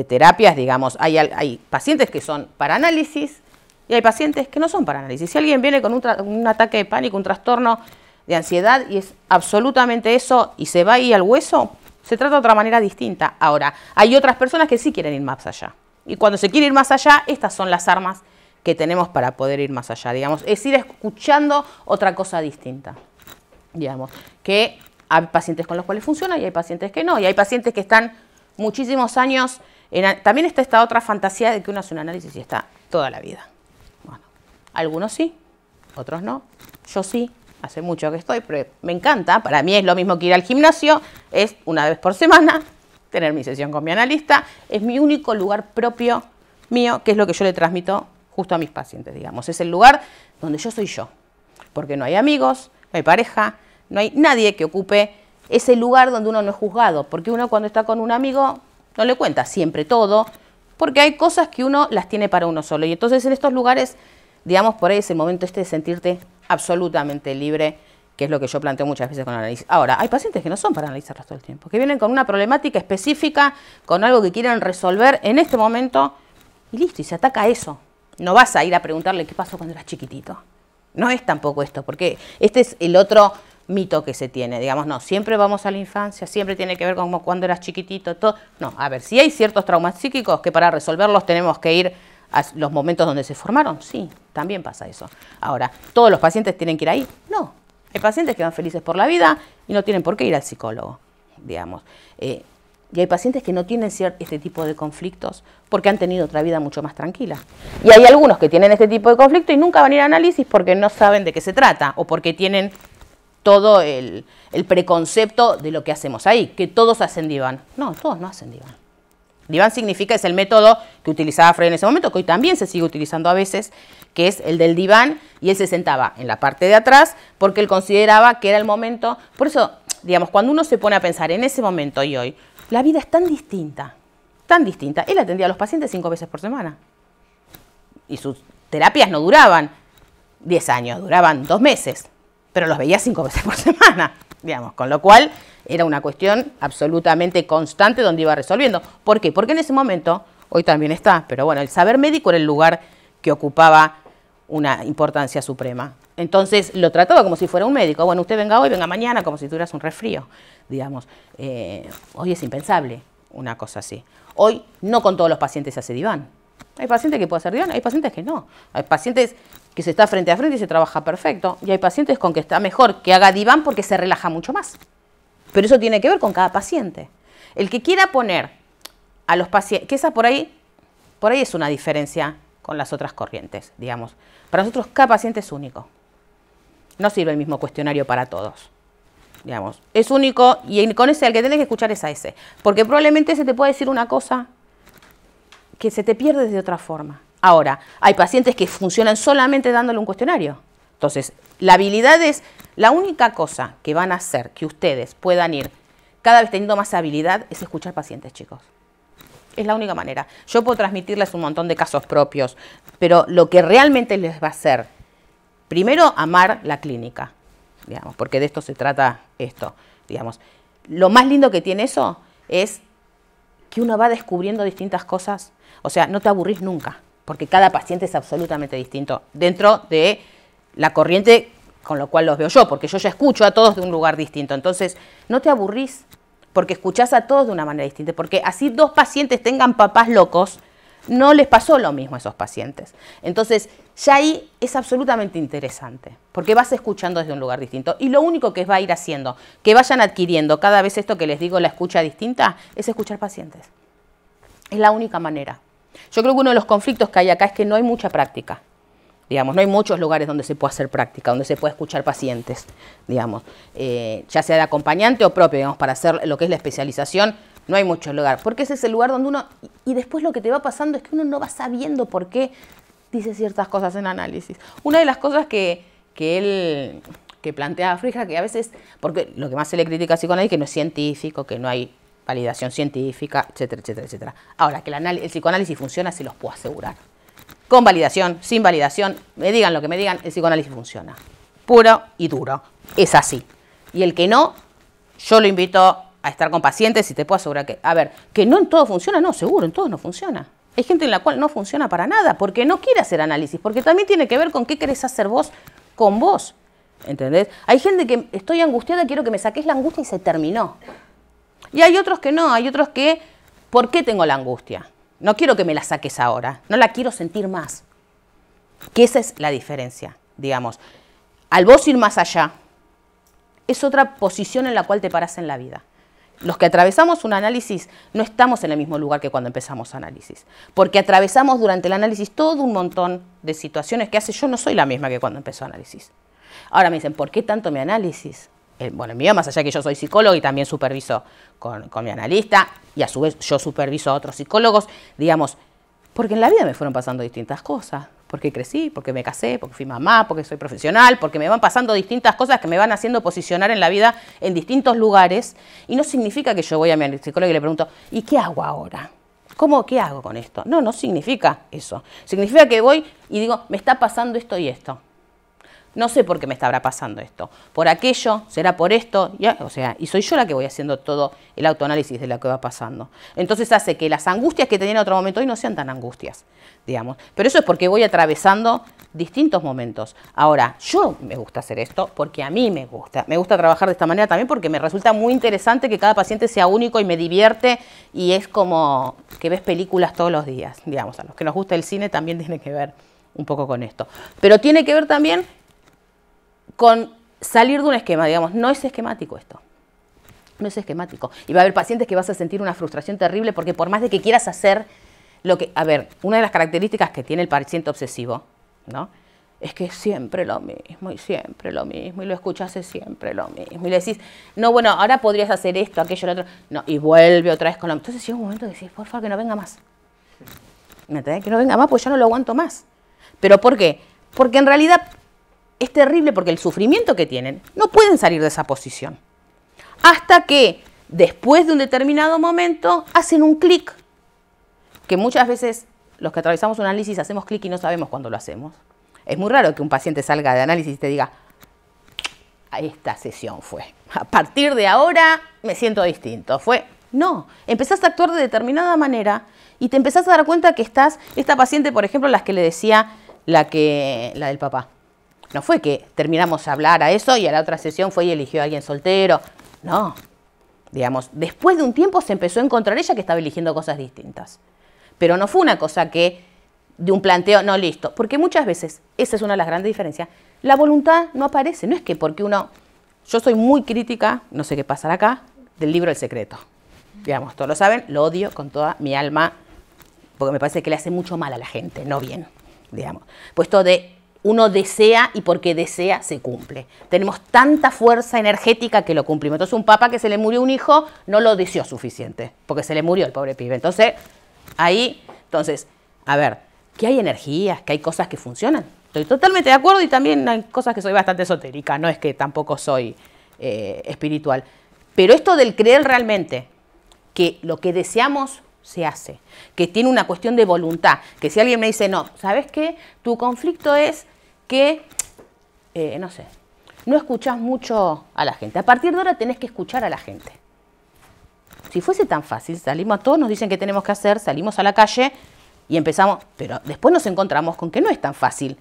terapias, digamos, hay pacientes que son para análisis y hay pacientes que no son para análisis. Si alguien viene con un ataque de pánico, un trastorno de ansiedad y es absolutamente eso y se va ahí al hueso, se trata de otra manera distinta. Ahora, hay otras personas que sí quieren ir más allá. Y cuando se quiere ir más allá, estas son las armas que tenemos para poder ir más allá, digamos. Es ir escuchando otra cosa distinta, digamos. Que hay pacientes con los cuales funciona y hay pacientes que no. Y hay pacientes que están muchísimos años. También está esta otra fantasía de que uno hace un análisis y está toda la vida. Bueno, algunos sí, otros no. Yo sí. Hace mucho que estoy, pero me encanta. Para mí es lo mismo que ir al gimnasio, es una vez por semana, tener mi sesión con mi analista. Es mi único lugar propio mío, que es lo que yo le transmito justo a mis pacientes, digamos. Es el lugar donde yo soy yo, porque no hay amigos, no hay pareja, no hay nadie que ocupe ese lugar donde uno no es juzgado, porque uno cuando está con un amigo no le cuenta siempre todo, porque hay cosas que uno las tiene para uno solo. Y entonces en estos lugares, digamos, por ahí es el momento de sentirte absolutamente libre, que es lo que yo planteo muchas veces con el análisis. Ahora, hay pacientes que no son para analizarlos todo el tiempo, que vienen con una problemática específica, con algo que quieren resolver en este momento, y listo, y se ataca a eso. No vas a ir a preguntarle qué pasó cuando eras chiquitito. No es tampoco esto, porque este es el otro mito que se tiene. Digamos, no, siempre vamos a la infancia, siempre tiene que ver con cuando eras chiquitito, todo. No, a ver, si hay ciertos traumas psíquicos que para resolverlos tenemos que ir a los momentos donde se formaron, sí, también pasa eso. Ahora, ¿todos los pacientes tienen que ir ahí? No, Hay pacientes que van felices por la vida y no tienen por qué ir al psicólogo, digamos. Y hay pacientes que no tienen este tipo de conflictos porque han tenido otra vida mucho más tranquila. Y hay algunos que tienen este tipo de conflicto y nunca van a ir a análisis porque no saben de qué se trata o porque tienen todo el preconcepto de lo que hacemos ahí, que todos hacen diván. No, todos no hacen diván. Diván significa, es el método que utilizaba Freud en ese momento, que hoy también se sigue utilizando a veces, que es el del diván, y él se sentaba en la parte de atrás porque él consideraba que era el momento. Por eso, digamos, cuando uno se pone a pensar en ese momento y hoy, la vida es tan distinta, tan distinta. Él atendía a los pacientes 5 veces por semana. Y sus terapias no duraban 10 años, duraban 2 meses. Pero los veía 5 veces por semana, digamos. Con lo cual, era una cuestión absolutamente constante donde iba resolviendo. ¿Por qué? Porque en ese momento, hoy también está, pero bueno, el saber médico era el lugar que ocupaba una importancia suprema. Entonces, lo trataba como si fuera un médico. Bueno, usted venga hoy, venga mañana, como si tuvieras un resfrío, digamos. Hoy es impensable una cosa así. Hoy no con todos los pacientes se hace diván. Hay pacientes que pueden hacer diván, hay pacientes que no. Hay pacientes que se está frente a frente y se trabaja perfecto. Y hay pacientes con que está mejor que haga diván porque se relaja mucho más. Pero eso tiene que ver con cada paciente. El que quiera poner a los pacientes, que esa por ahí es una diferencia con las otras corrientes, digamos. Para nosotros cada paciente es único. No sirve el mismo cuestionario para todos. Digamos, es único y con ese al que tenés que escuchar es a ese. Porque probablemente ese te puede decir una cosa que se te pierde de otra forma. Ahora, hay pacientes que funcionan solamente dándole un cuestionario. Entonces, la habilidad es la única cosa que van a hacer que ustedes puedan ir cada vez teniendo más habilidad es escuchar pacientes, chicos. Es la única manera. Yo puedo transmitirles un montón de casos propios, pero lo que realmente les va a hacer, primero, amar la clínica, digamos, porque de esto se trata esto, digamos. Lo más lindo que tiene eso es que uno va descubriendo distintas cosas. O sea, no te aburrís nunca, porque cada paciente es absolutamente distinto dentro de la corriente con lo cual los veo yo, porque yo ya escucho a todos de un lugar distinto. Entonces, no te aburrís, porque escuchás a todos de una manera distinta, porque así 2 pacientes tengan papás locos, no les pasó lo mismo a esos pacientes. Entonces, ya ahí es absolutamente interesante, porque vas escuchando desde un lugar distinto. Y lo único que va a ir haciendo, que vayan adquiriendo cada vez esto que les digo, la escucha distinta, es escuchar pacientes. Es la única manera. Yo creo que uno de los conflictos que hay acá es que no hay mucha práctica. Digamos, no hay muchos lugares donde se pueda hacer práctica, donde se pueda escuchar pacientes, digamos, ya sea de acompañante o propio, digamos, para hacer lo que es la especialización, no hay muchos lugares, porque ese es el lugar donde uno, y después lo que te va pasando es que uno no va sabiendo por qué dice ciertas cosas en análisis. Una de las cosas que plantea Frija, que a veces, porque lo que más se le critica a psicoanálisis es que no es científico, que no hay validación científica, etcétera, etcétera, etcétera. Ahora, que el psicoanálisis funciona, se los puedo asegurar. Con validación, sin validación, me digan lo que me digan, el psicoanálisis funciona. Puro y duro. Es así. Y el que no, yo lo invito a estar con pacientes y te puedo asegurar que, a ver, que no en todo funciona, no, seguro, en todo no funciona. Hay gente en la cual no funciona para nada, porque no quiere hacer análisis, porque también tiene que ver con qué querés hacer vos con vos. ¿Entendés? Hay gente que estoy angustiada, quiero que me saques la angustia y se terminó. Y hay otros que no, hay otros que, ¿por qué tengo la angustia? No quiero que me la saques ahora, no la quiero sentir más. Que esa es la diferencia, digamos. Al vos ir más allá, es otra posición en la cual te parás en la vida. Los que atravesamos un análisis no estamos en el mismo lugar que cuando empezamos análisis, porque atravesamos durante el análisis todo un montón de situaciones que yo no soy la misma que cuando empezó análisis. Ahora me dicen, ¿por qué tanto mi análisis? Bueno, el mío, más allá que yo soy psicólogo y también superviso con mi analista, y a su vez yo superviso a otros psicólogos, digamos, porque en la vida me fueron pasando distintas cosas, porque crecí, porque me casé, porque fui mamá, porque soy profesional, porque me van pasando distintas cosas que me van haciendo posicionar en la vida en distintos lugares, y no significa que yo voy a mi psicólogo y le pregunto, ¿y qué hago ahora? ¿Qué hago con esto? No, no significa eso. Significa que voy y digo, me está pasando esto y esto. No sé por qué me estará pasando esto. Por aquello, será por esto, ya, o sea, y soy yo la que voy haciendo todo el autoanálisis de lo que va pasando. Entonces hace que las angustias que tenía en otro momento hoy no sean tan angustias, digamos. Pero eso es porque voy atravesando distintos momentos. Ahora, yo me gusta hacer esto porque a mí me gusta. Me gusta trabajar de esta manera también porque me resulta muy interesante que cada paciente sea único y me divierte y es como que ves películas todos los días, digamos. A los que nos gusta el cine también tiene que ver un poco con esto. Pero tiene que ver también con salir de un esquema, digamos, no es esquemático esto. No es esquemático. Y va a haber pacientes que vas a sentir una frustración terrible porque por más de que quieras hacer lo que... A ver, una de las características que tiene el paciente obsesivo, ¿no?, es que es siempre lo mismo, y lo escuchas siempre lo mismo. Y le decís, no, bueno, ahora podrías hacer esto, aquello, lo otro. No, y vuelve otra vez con lo mismo. Entonces llega un momento que decís, por favor, que no venga más. ¿Me entendés? Que no venga más, pues ya no lo aguanto más. ¿Pero por qué? Porque en realidad es terrible porque el sufrimiento que tienen, no pueden salir de esa posición. Hasta que, después de un determinado momento, hacen un clic. Que muchas veces los que atravesamos un análisis hacemos clic y no sabemos cuándo lo hacemos. Es muy raro que un paciente salga de análisis y te diga, esta sesión fue. A partir de ahora me siento distinto. No, empezás a actuar de determinada manera y te empezás a dar cuenta que esta paciente, por ejemplo, las que le decía la del papá. No fue que terminamos a hablar a eso y a la otra sesión fue y eligió a alguien soltero. No, digamos, después de un tiempo se empezó a encontrar ella que estaba eligiendo cosas distintas. Pero no fue una cosa que de un planteo, no, listo. Porque muchas veces, esa es una de las grandes diferencias, la voluntad no aparece. No es que porque uno... Yo soy muy crítica, no sé qué pasará acá, del libro El Secreto. Digamos, todos lo saben, lo odio con toda mi alma, porque me parece que le hace mucho mal a la gente, no bien, digamos. Puesto de uno desea y porque desea se cumple. Tenemos tanta fuerza energética que lo cumplimos. Entonces un papá que se le murió un hijo no lo deseó suficiente, porque se le murió el pobre pibe. Entonces, a ver, que hay energías, que hay cosas que funcionan. Estoy totalmente de acuerdo y también hay cosas que soy bastante esotérica, no es que tampoco soy espiritual. Pero esto del creer realmente que lo que deseamos se hace, que tiene una cuestión de voluntad, que si alguien me dice, no, ¿sabes qué? Tu conflicto es que, no sé, no escuchás mucho a la gente. A partir de ahora tenés que escuchar a la gente. Si fuese tan fácil, salimos a todos, nos dicen qué tenemos que hacer, salimos a la calle y empezamos, pero después nos encontramos con que no es tan fácil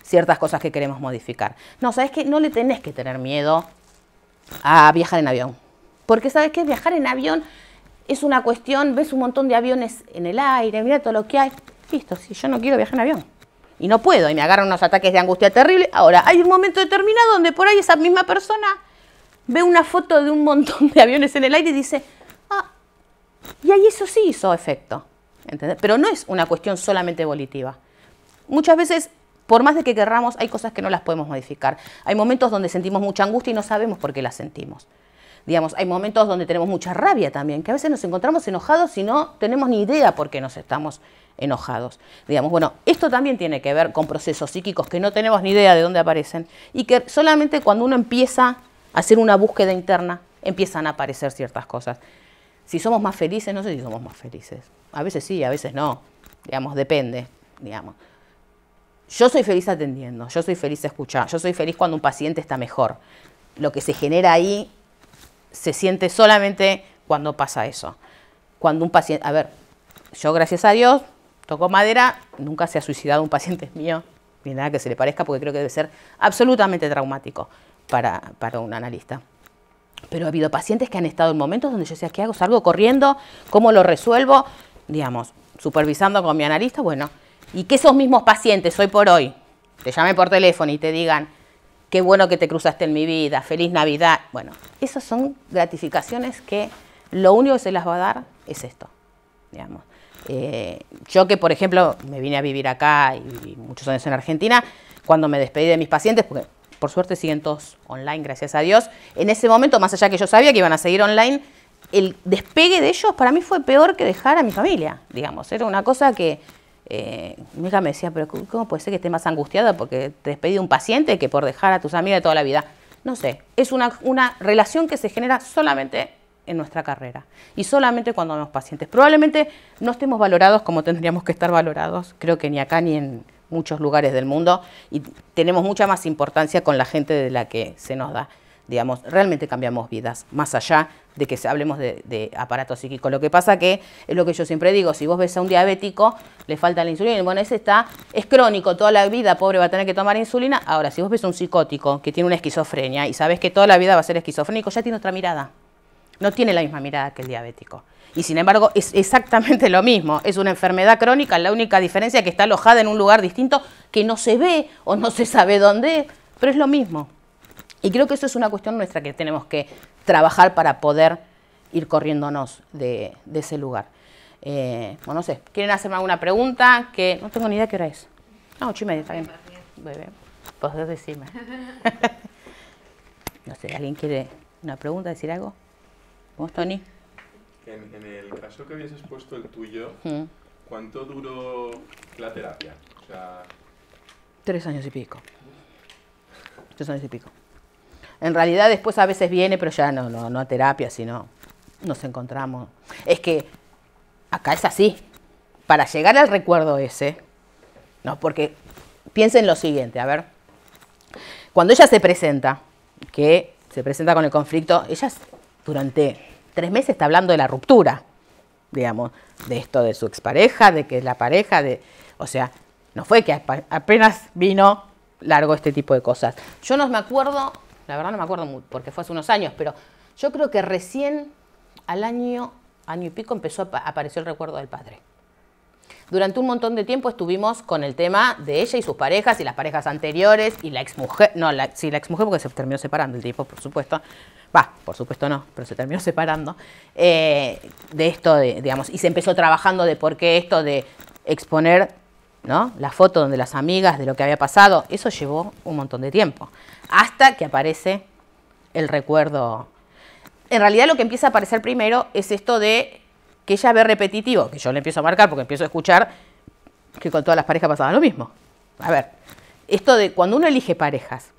ciertas cosas que queremos modificar. No, ¿sabes qué? No le tenés que tener miedo a viajar en avión. Porque, ¿sabes qué? Viajar en avión es una cuestión, ves un montón de aviones en el aire, mira todo lo que hay. Listo, si yo no quiero viajar en avión. Y no puedo, y me agarran unos ataques de angustia terrible. Ahora, hay un momento determinado donde por ahí esa misma persona ve una foto de un montón de aviones en el aire y dice, y ahí eso sí hizo efecto. ¿Entendés? Pero no es una cuestión solamente volitiva. Muchas veces, por más de que querramos, hay cosas que no las podemos modificar. Hay momentos donde sentimos mucha angustia y no sabemos por qué la sentimos. Digamos, hay momentos donde tenemos mucha rabia también, que a veces nos encontramos enojados y no tenemos ni idea por qué nos estamos enojados. Digamos, bueno, esto también tiene que ver con procesos psíquicos que no tenemos ni idea de dónde aparecen y que solamente cuando uno empieza a hacer una búsqueda interna, empiezan a aparecer ciertas cosas. Si somos más felices, no sé si somos más felices. A veces sí, a veces no. Digamos, depende. Digamos. Yo soy feliz atendiendo, yo soy feliz escuchando, yo soy feliz cuando un paciente está mejor. Lo que se genera ahí se siente solamente cuando pasa eso. Cuando un paciente... A ver, yo gracias a Dios, toco madera, nunca se ha suicidado un paciente mío, ni nada que se le parezca, porque creo que debe ser absolutamente traumático para un analista. Pero ha habido pacientes que han estado en momentos donde yo decía, ¿qué hago? ¿Salgo corriendo? ¿Cómo lo resuelvo? Digamos, supervisando con mi analista, bueno, y que esos mismos pacientes hoy por hoy te llamen por teléfono y te digan, qué bueno que te cruzaste en mi vida, feliz Navidad. Bueno, esas son gratificaciones que lo único que se las va a dar es esto, digamos. Yo que, por ejemplo, me vine a vivir acá y muchos años en Argentina, cuando me despedí de mis pacientes, porque por suerte siguen todos online, gracias a Dios, en ese momento, más allá que yo sabía que iban a seguir online, el despegue de ellos para mí fue peor que dejar a mi familia, digamos. Era una cosa que mi hija me decía, pero ¿cómo puede ser que estés más angustiada porque te despedí de un paciente que por dejar a tus amigas de toda la vida? No sé, es una relación que se genera solamente en nuestra carrera y solamente cuando vemos pacientes. Probablemente no estemos valorados como tendríamos que estar valorados, creo que ni acá ni en muchos lugares del mundo, y tenemos mucha más importancia con la gente de la que se nos da. Digamos, realmente cambiamos vidas, más allá de que hablemos de aparato psíquico. Lo que pasa que, es lo que yo siempre digo, si vos ves a un diabético, le falta la insulina, bueno, ese es crónico, toda la vida, pobre, va a tener que tomar insulina. Ahora, si vos ves a un psicótico que tiene una esquizofrenia y sabes que toda la vida va a ser esquizofrénico, ya tiene otra mirada. No tiene la misma mirada que el diabético. Y sin embargo, es exactamente lo mismo. Es una enfermedad crónica, la única diferencia es que está alojada en un lugar distinto que no se ve o no se sabe dónde, pero es lo mismo. Y creo que eso es una cuestión nuestra que tenemos que trabajar para poder ir corriéndonos de ese lugar. Bueno, no sé, ¿quieren hacerme alguna pregunta? Que no tengo ni idea qué hora es. Ah, 8:30, está bien. Bebé, podés decirme. No sé, ¿alguien quiere una pregunta, decir algo? ¿Vos, Tony? En el caso que habías expuesto el tuyo, ¿cuánto duró la terapia? O sea... 3 años y pico. 3 años y pico. En realidad después a veces viene, pero ya no a terapia, sino nos encontramos. Es que acá es así. Para llegar al recuerdo ese, no, porque piensen lo siguiente, a ver. Cuando ella se presenta, que se presenta con el conflicto, ella durante 3 meses está hablando de la ruptura, digamos, de esto de su expareja, de que es la pareja, o sea, no fue que apenas vino, largo este tipo de cosas. Yo no me acuerdo, la verdad no me acuerdo mucho, porque fue hace unos años, pero yo creo que recién al año y pico apareció el recuerdo del padre. Durante un montón de tiempo estuvimos con el tema de ella y sus parejas y las parejas anteriores y la exmujer, la exmujer porque se terminó separando el tipo, por supuesto. Por supuesto no, pero se terminó separando. De esto, digamos, y se empezó trabajando de por qué esto de exponer, ¿no?, la foto donde las amigas de lo que había pasado. Eso llevó un montón de tiempo. Hasta que aparece el recuerdo. En realidad lo que empieza a aparecer primero es esto de que ella ve repetitivo, que yo le empiezo a marcar porque empiezo a escuchar que con todas las parejas pasaba lo mismo. A ver, esto de cuando uno elige parejas,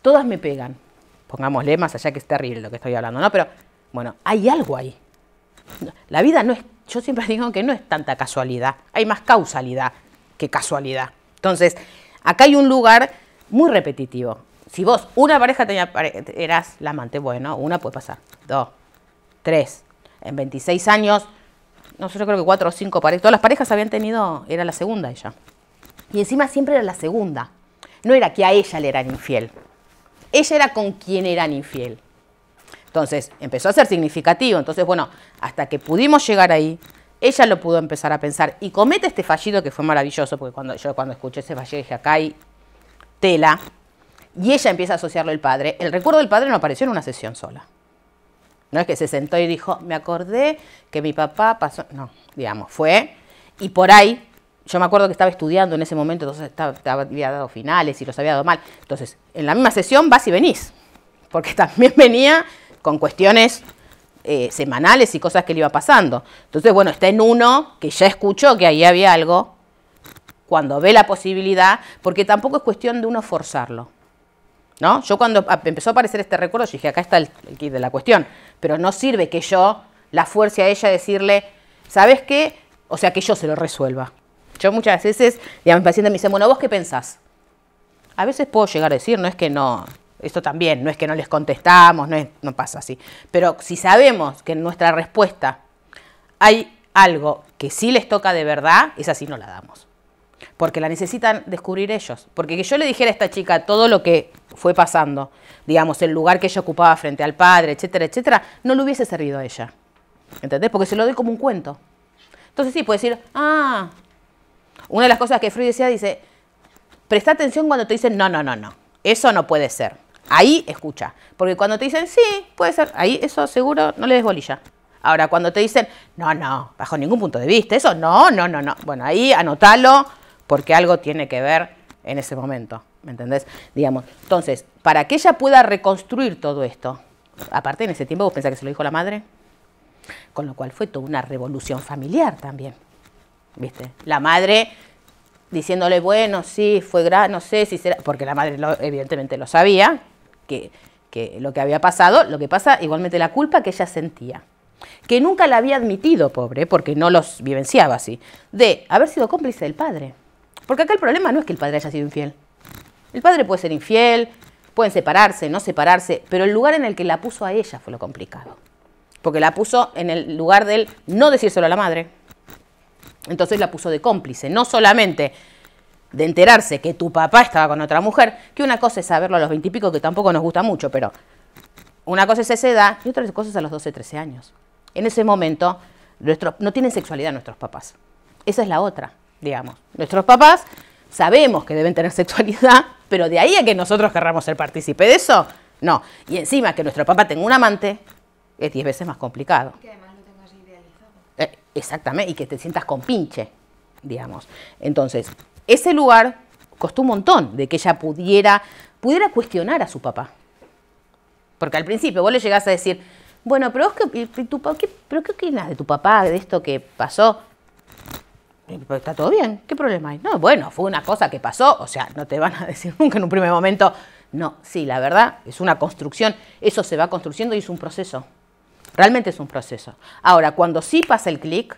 todas me pegan, pongámosle, más allá que es terrible lo que estoy hablando, ¿no? Pero, bueno, hay algo ahí. La vida no es, yo siempre digo que no es tanta casualidad, hay más causalidad que casualidad. Entonces, acá hay un lugar muy repetitivo. Si vos, una pareja eras la amante, bueno, una puede pasar, 2, 3, en 26 años, no sé, yo creo que 4 o 5 parejas, todas las parejas habían tenido, era la segunda ella. Y encima siempre era la segunda. No era que a ella le eran infiel. Ella era con quien eran infiel. Entonces, empezó a ser significativo. Entonces, bueno, hasta que pudimos llegar ahí, ella lo pudo empezar a pensar. Y comete este fallido que fue maravilloso, porque cuando escuché ese fallido dije, acá hay tela. Y ella empieza a asociarlo al padre. El recuerdo del padre no apareció en una sesión sola. No es que se sentó y dijo, me acordé que mi papá pasó. No, digamos, fue. Y por ahí, yo me acuerdo que estaba estudiando en ese momento, entonces había dado finales y los había dado mal. Entonces, en la misma sesión vas y venís. Porque también venía con cuestiones semanales y cosas que le iba pasando. Entonces, bueno, está en uno que ya escuchó que ahí había algo, cuando ve la posibilidad, porque tampoco es cuestión de uno forzarlo. ¿No? Yo cuando empezó a aparecer este recuerdo, yo dije, acá está el kit de la cuestión, pero no sirve que yo la fuerce a ella a decirle, ¿sabes qué? O sea, que yo se lo resuelva. Yo muchas veces, digamos, mi paciente me dice, bueno, ¿vos qué pensás? A veces puedo llegar a decir, no es que no, esto también, no es que no les contestamos, no pasa así, pero si sabemos que en nuestra respuesta hay algo que sí les toca de verdad, esa sí no la damos. Porque la necesitan descubrir ellos. Porque que yo le dijera a esta chica todo lo que fue pasando, digamos, el lugar que ella ocupaba frente al padre, etcétera, etcétera, no le hubiese servido a ella. ¿Entendés? Porque se lo doy como un cuento. Entonces sí, puede decir, una de las cosas que Freud decía, dice, presta atención cuando te dicen, no, eso no puede ser. Ahí escucha. Porque cuando te dicen, sí, puede ser, ahí eso seguro no le des bolilla. Ahora, cuando te dicen, no, bajo ningún punto de vista, eso no. Bueno, ahí anotalo, porque algo tiene que ver en ese momento, ¿me entendés? Digamos, entonces, para que ella pueda reconstruir todo esto, aparte en ese tiempo vos pensás que se lo dijo la madre, con lo cual fue toda una revolución familiar también, ¿viste? La madre diciéndole, bueno, sí, no sé si será, porque la madre evidentemente lo sabía, que lo que había pasado, lo que pasa, igualmente la culpa que ella sentía, que nunca la había admitido, pobre, porque no los vivenciaba así, de haber sido cómplice del padre. Porque acá el problema no es que el padre haya sido infiel. El padre puede ser infiel, pueden separarse, no separarse, pero el lugar en el que la puso a ella fue lo complicado. Porque la puso en el lugar del no decírselo a la madre. Entonces la puso de cómplice, no solamente de enterarse que tu papá estaba con otra mujer, que una cosa es saberlo a los 20 y pico, que tampoco nos gusta mucho, pero una cosa es esa edad y otra cosa es a los 12, 13 años. En ese momento no tienen sexualidad nuestros papás. Esa es la otra. Digamos, nuestros papás sabemos que deben tener sexualidad, pero de ahí a que nosotros querramos ser partícipe de eso, No. Y encima que nuestro papá tenga un amante es 10 veces más complicado. Que además lo tengas idealizado. Exactamente, y que te sientas con pinche, digamos. Entonces, ese lugar costó un montón de que ella pudiera cuestionar a su papá. Porque al principio vos le llegás a decir, bueno, pero ¿qué opinas de tu papá, de esto que pasó? ¿Está todo bien? ¿Qué problema hay? No, bueno, fue una cosa que pasó, o sea, no te van a decir nunca en un primer momento, no, sí, la verdad, es una construcción, eso se va construyendo y es un proceso. Realmente es un proceso. Ahora, cuando sí pasa el clic,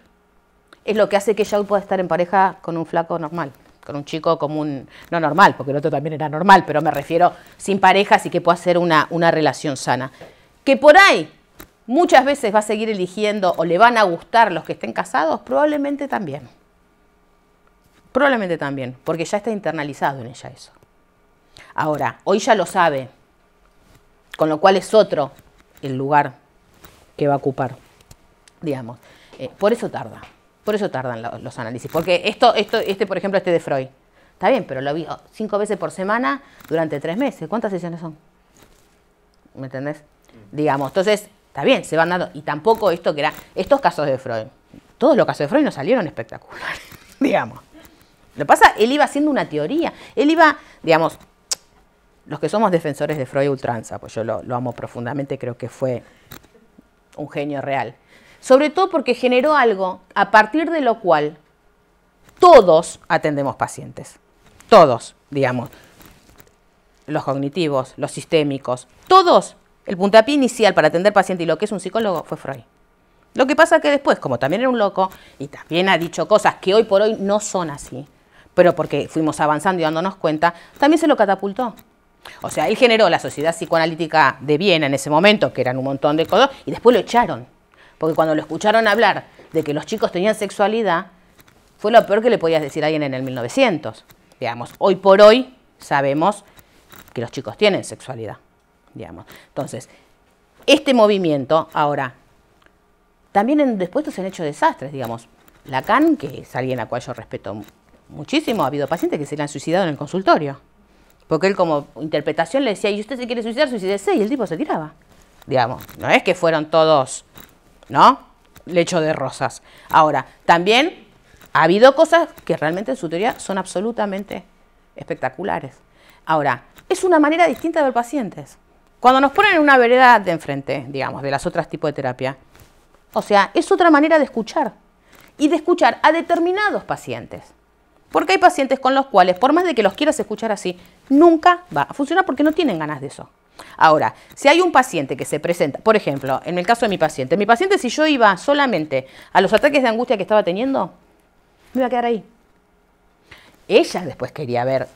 es lo que hace que ella hoy pueda estar en pareja con un flaco normal, con un chico común, no normal, porque el otro también era normal, pero me refiero sin parejas y que pueda ser una relación sana. Que por ahí muchas veces va a seguir eligiendo o le van a gustar los que estén casados, probablemente también. Probablemente también, porque ya está internalizado en ella eso. Ahora, hoy ya lo sabe, con lo cual es otro el lugar que va a ocupar, digamos. Por eso tardan los análisis. Porque por ejemplo, este de Freud, está bien, pero lo vi 5 veces por semana durante 3 meses. ¿Cuántas sesiones son? ¿Me entendés? Digamos, entonces, está bien, se van dando. Y tampoco estos casos de Freud, todos los casos de Freud no salieron espectaculares, digamos. Lo que pasa, él iba haciendo una teoría. Él iba, digamos, los que somos defensores de Freud ultranza, pues yo lo amo profundamente, creo que fue un genio real. Sobre todo porque generó algo a partir de lo cual todos atendemos pacientes. Todos, digamos. Los cognitivos, los sistémicos, todos. El puntapié inicial para atender paciente y lo que es un psicólogo fue Freud. Lo que pasa que después, como también era un loco y también ha dicho cosas que hoy por hoy no son así, pero porque fuimos avanzando y dándonos cuenta, también se lo catapultó. O sea, él generó la Sociedad Psicoanalítica de Viena en ese momento, que eran un montón de cosas, y después lo echaron. Porque cuando lo escucharon hablar de que los chicos tenían sexualidad, fue lo peor que le podías decir a alguien en el 1900. Digamos, hoy por hoy sabemos que los chicos tienen sexualidad. Digamos. Entonces, este movimiento, ahora, también después se han hecho desastres, digamos. Lacan, que es alguien a cual yo respeto muchísimo, ha habido pacientes que se le han suicidado en el consultorio. Porque él como interpretación le decía, ¿y usted se quiere suicidar? Suicídese, y el tipo se tiraba. Digamos, no es que fueron todos, ¿no? Lecho de rosas. Ahora, también ha habido cosas que realmente en su teoría son absolutamente espectaculares. Ahora, es una manera distinta de ver pacientes. Cuando nos ponen en una vereda de enfrente, digamos, de las otras tipos de terapia, o sea, es otra manera de escuchar. Y de escuchar a determinados pacientes. Porque hay pacientes con los cuales, por más de que los quieras escuchar así, nunca va a funcionar porque no tienen ganas de eso. Ahora, si hay un paciente que se presenta, por ejemplo, en el caso de mi paciente, si yo iba solamente a los ataques de angustia que estaba teniendo, me iba a quedar ahí. Ella después quería ver,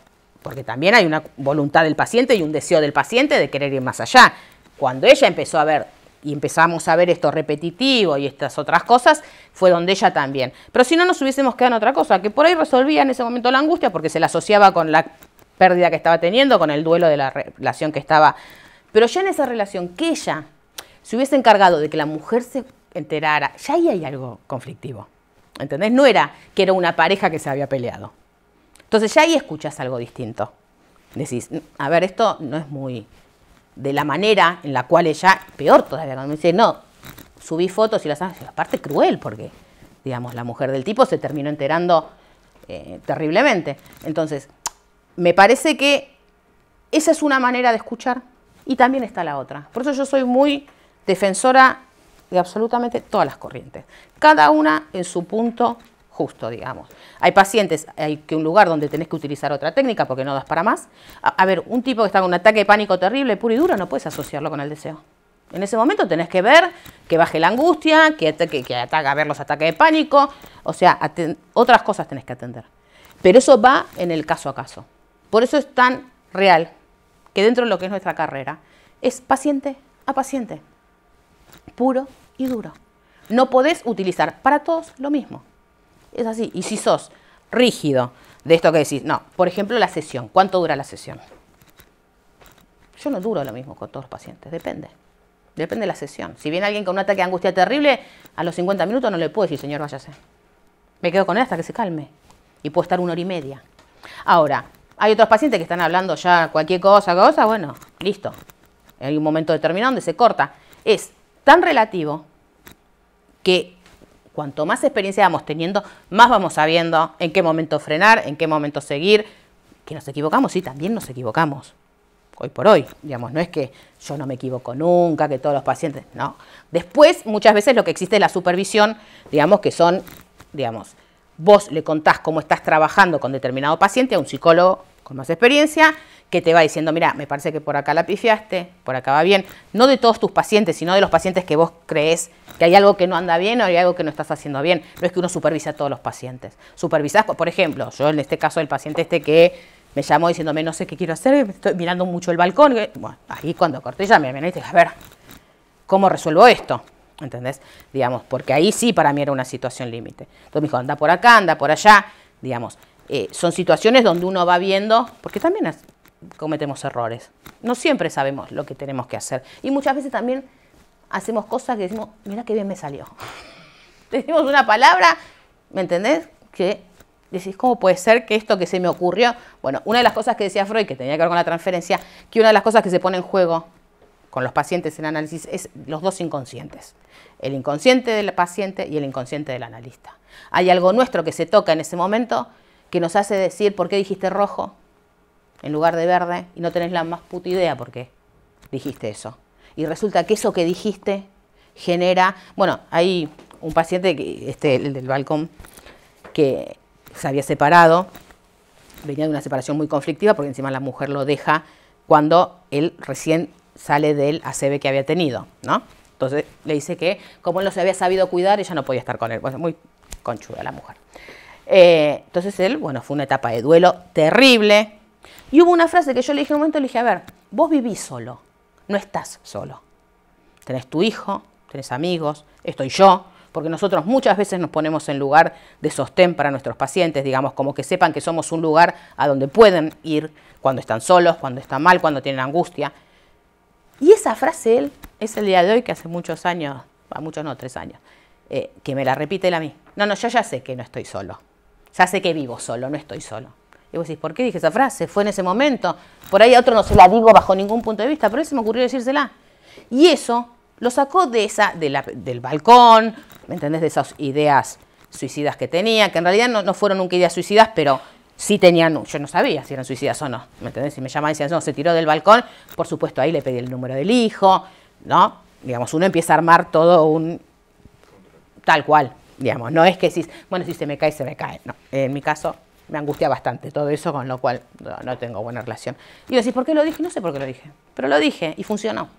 porque también hay una voluntad del paciente y un deseo del paciente de querer ir más allá. Cuando ella empezó a ver y empezamos a ver esto repetitivo y estas otras cosas, fue donde ella también. Pero si no, nos hubiésemos quedado en otra cosa, que por ahí resolvía en ese momento la angustia porque se la asociaba con la pérdida que estaba teniendo, con el duelo de la relación que estaba. Pero ya en esa relación, que ella se hubiese encargado de que la mujer se enterara, ya ahí hay algo conflictivo. ¿Entendés? No era que era una pareja que se había peleado. Entonces ya ahí escuchás algo distinto. Decís, a ver, esto no es muy de la manera en la cual ella, peor todavía, cuando me dice, no, subí fotos y las hago, aparte cruel, porque, digamos, la mujer del tipo se terminó enterando terriblemente. Entonces, me parece que esa es una manera de escuchar y también está la otra. Por eso yo soy muy defensora de absolutamente todas las corrientes, cada una en su punto justo, digamos. Hay pacientes, hay que un lugar donde tenés que utilizar otra técnica porque no das para más. A ver, un tipo que está con un ataque de pánico terrible, puro y duro, no puedes asociarlo con el deseo. En ese momento tenés que ver que baje la angustia, que a ver los ataques de pánico, o sea, otras cosas tenés que atender. Pero eso va en el caso a caso. Por eso es tan real que dentro de lo que es nuestra carrera, es paciente a paciente, puro y duro. No podés utilizar para todos lo mismo. Es así. Y si sos rígido de esto que decís, no, por ejemplo, la sesión. ¿Cuánto dura la sesión? Yo no duro lo mismo con todos los pacientes, depende. Depende de la sesión. Si viene alguien con un ataque de angustia terrible, a los 50 minutos no le puedo decir, señor, váyase. Me quedo con él hasta que se calme. Y puedo estar 1 hora y media. Ahora, hay otros pacientes que están hablando ya cualquier cosa, bueno, listo. hay un momento determinado donde se corta. Es tan relativo que cuanto más experiencia vamos teniendo, más vamos sabiendo en qué momento frenar, en qué momento seguir. Que nos equivocamos, sí, también nos equivocamos. Hoy por hoy, digamos, no es que yo no me equivoco nunca, que todos los pacientes, no. Después, muchas veces lo que existe es la supervisión, digamos, que son, digamos, vos le contás cómo estás trabajando con determinado paciente a un psicólogo con más experiencia, que te va diciendo, mira, me parece que por acá la pifiaste, por acá va bien. No de todos tus pacientes, sino de los pacientes que vos crees que hay algo que no anda bien o hay algo que no estás haciendo bien. No es que uno supervise a todos los pacientes. Supervisás, por ejemplo, yo en este caso el paciente que me llamó diciéndome, no sé qué quiero hacer, estoy mirando mucho el balcón. Bueno, ahí cuando corté ya me viene y dije, a ver, ¿cómo resuelvo esto? ¿Entendés? Digamos, porque ahí sí para mí era una situación límite. Entonces me dijo, anda por acá, anda por allá. Digamos, son situaciones donde uno va viendo, porque también cometemos errores. No siempre sabemos lo que tenemos que hacer. Y muchas veces también hacemos cosas que decimos, mira qué bien me salió. Decimos una palabra, ¿me entendés? Que decís, ¿cómo puede ser que esto que se me ocurrió? Bueno, una de las cosas que decía Freud, que tenía que ver con la transferencia, que una de las cosas que se pone en juego con los pacientes en análisis es los dos inconscientes. El inconsciente del paciente y el inconsciente del analista. Hay algo nuestro que se toca en ese momento que nos hace decir, ¿por qué dijiste rojo en lugar de verde? Y no tenés la más puta idea por qué dijiste eso. Y resulta que eso que dijiste genera... Bueno, hay un paciente, el del balcón, que se había separado, venía de una separación muy conflictiva, porque encima la mujer lo deja cuando él recién sale del ACV que había tenido, ¿no? Entonces le dice que como él no se había sabido cuidar, ella no podía estar con él. Bueno, muy conchuda la mujer. Entonces él, bueno, fue una etapa de duelo terrible. Y hubo una frase que yo le dije en un momento, le dije, a ver, vos vivís solo, no estás solo. Tenés tu hijo, tenés amigos, estoy yo, porque nosotros muchas veces nos ponemos en lugar de sostén para nuestros pacientes, digamos, como que sepan que somos un lugar a donde pueden ir cuando están solos, cuando están mal, cuando tienen angustia. Y esa frase él, es el día de hoy, que hace muchos años, muchos no, 3 años, que me la repite él a mí. No, yo ya sé que no estoy solo. Ya sé que vivo solo, no estoy solo. Y vos decís, ¿por qué dije esa frase? Fue en ese momento. Por ahí a otro no se la digo bajo ningún punto de vista, pero a él se me ocurrió decírsela. Y eso lo sacó del balcón, ¿me entendés? De esas ideas suicidas que tenía, que en realidad no fueron nunca ideas suicidas, pero sí tenían, yo no sabía si eran suicidas o no, ¿me entendés? Si me llamaban y decían, no, se tiró del balcón, por supuesto ahí le pedí el número del hijo, ¿no? Digamos, uno empieza a armar todo un tal cual, digamos, no es que si, bueno, si se me cae, no. En mi caso me angustia bastante todo eso, con lo cual no tengo buena relación. Y yo decís, ¿por qué lo dije? No sé por qué lo dije, pero lo dije y funcionó,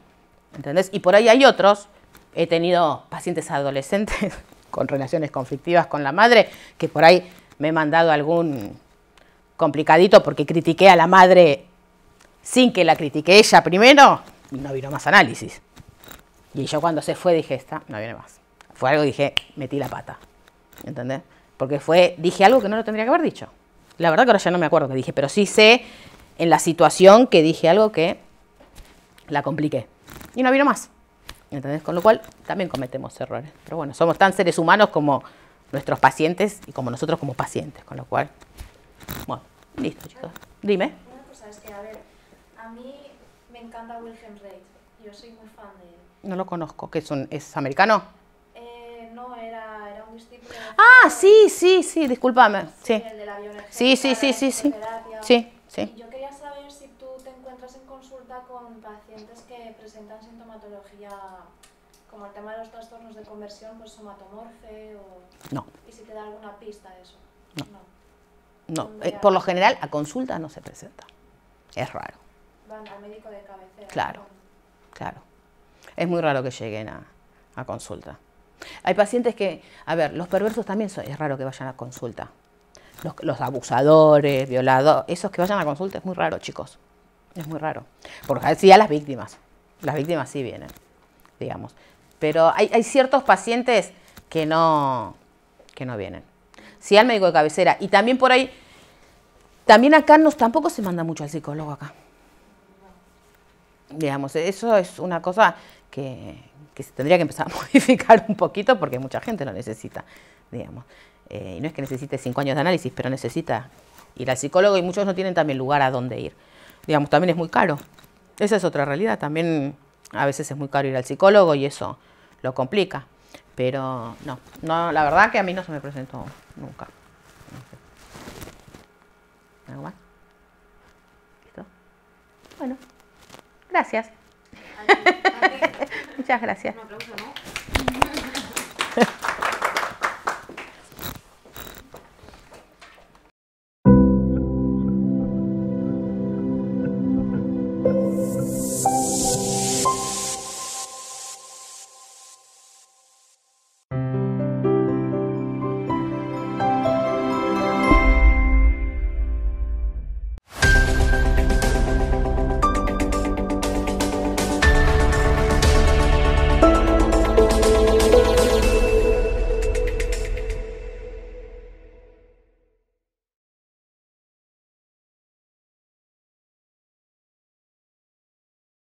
¿entendés? Y por ahí hay otros, he tenido pacientes adolescentes con relaciones conflictivas con la madre, que por ahí me he mandado algún complicadito porque critiqué a la madre sin que la critiqué ella primero, y no vino más análisis. Y yo cuando se fue dije, esta no viene más. Fue algo que dije, metí la pata, ¿entendés? Porque dije algo que no lo tendría que haber dicho. La verdad que ahora ya no me acuerdo qué dije, pero sí sé en la situación que dije algo que la compliqué. Y no vino más, ¿entendés? Con lo cual también cometemos errores. Pero bueno, somos tan seres humanos como nuestros pacientes y como nosotros como pacientes, con lo cual... Bueno, listo, chicos. Dime. Una cosa es que, a ver, a mí me encanta Wilhelm Reich. Yo soy muy fan de él. No lo conozco. ¿Qué es americano? No, era un discípulo de... Ah, sí, discúlpame. Sí. El de la bioenergética, Sí. Y yo quería saber si tú te encuentras en consulta con pacientes que presentan sintomatología como el tema de los trastornos de conversión, pues somatomorfe o... No. Y si te da alguna pista de eso. No, por lo general a consulta no se presenta. Es raro. Van al médico de cabecera. Claro. Es muy raro que lleguen a consulta. Hay pacientes que, a ver, los perversos también es raro que vayan a consulta. Los abusadores, violadores, esos que vayan a consulta es muy raro, chicos. Es muy raro. Porque sí a las víctimas sí vienen, digamos. Pero hay ciertos pacientes que no vienen. Sí al médico de cabecera. Y también por ahí, también acá tampoco se manda mucho al psicólogo acá. Digamos, eso es una cosa que se tendría que empezar a modificar un poquito porque mucha gente lo necesita, digamos. Y no es que necesite 5 años de análisis, pero necesita ir al psicólogo y muchos no tienen también lugar a dónde ir. Digamos, también es muy caro. Esa es otra realidad. También a veces es muy caro ir al psicólogo y eso lo complica. Pero no, la verdad que a mí no se me presentó nunca. No sé. ¿Algo más? ¿Listo? Bueno, gracias. A ti. Muchas gracias. Un aplauso, ¿no?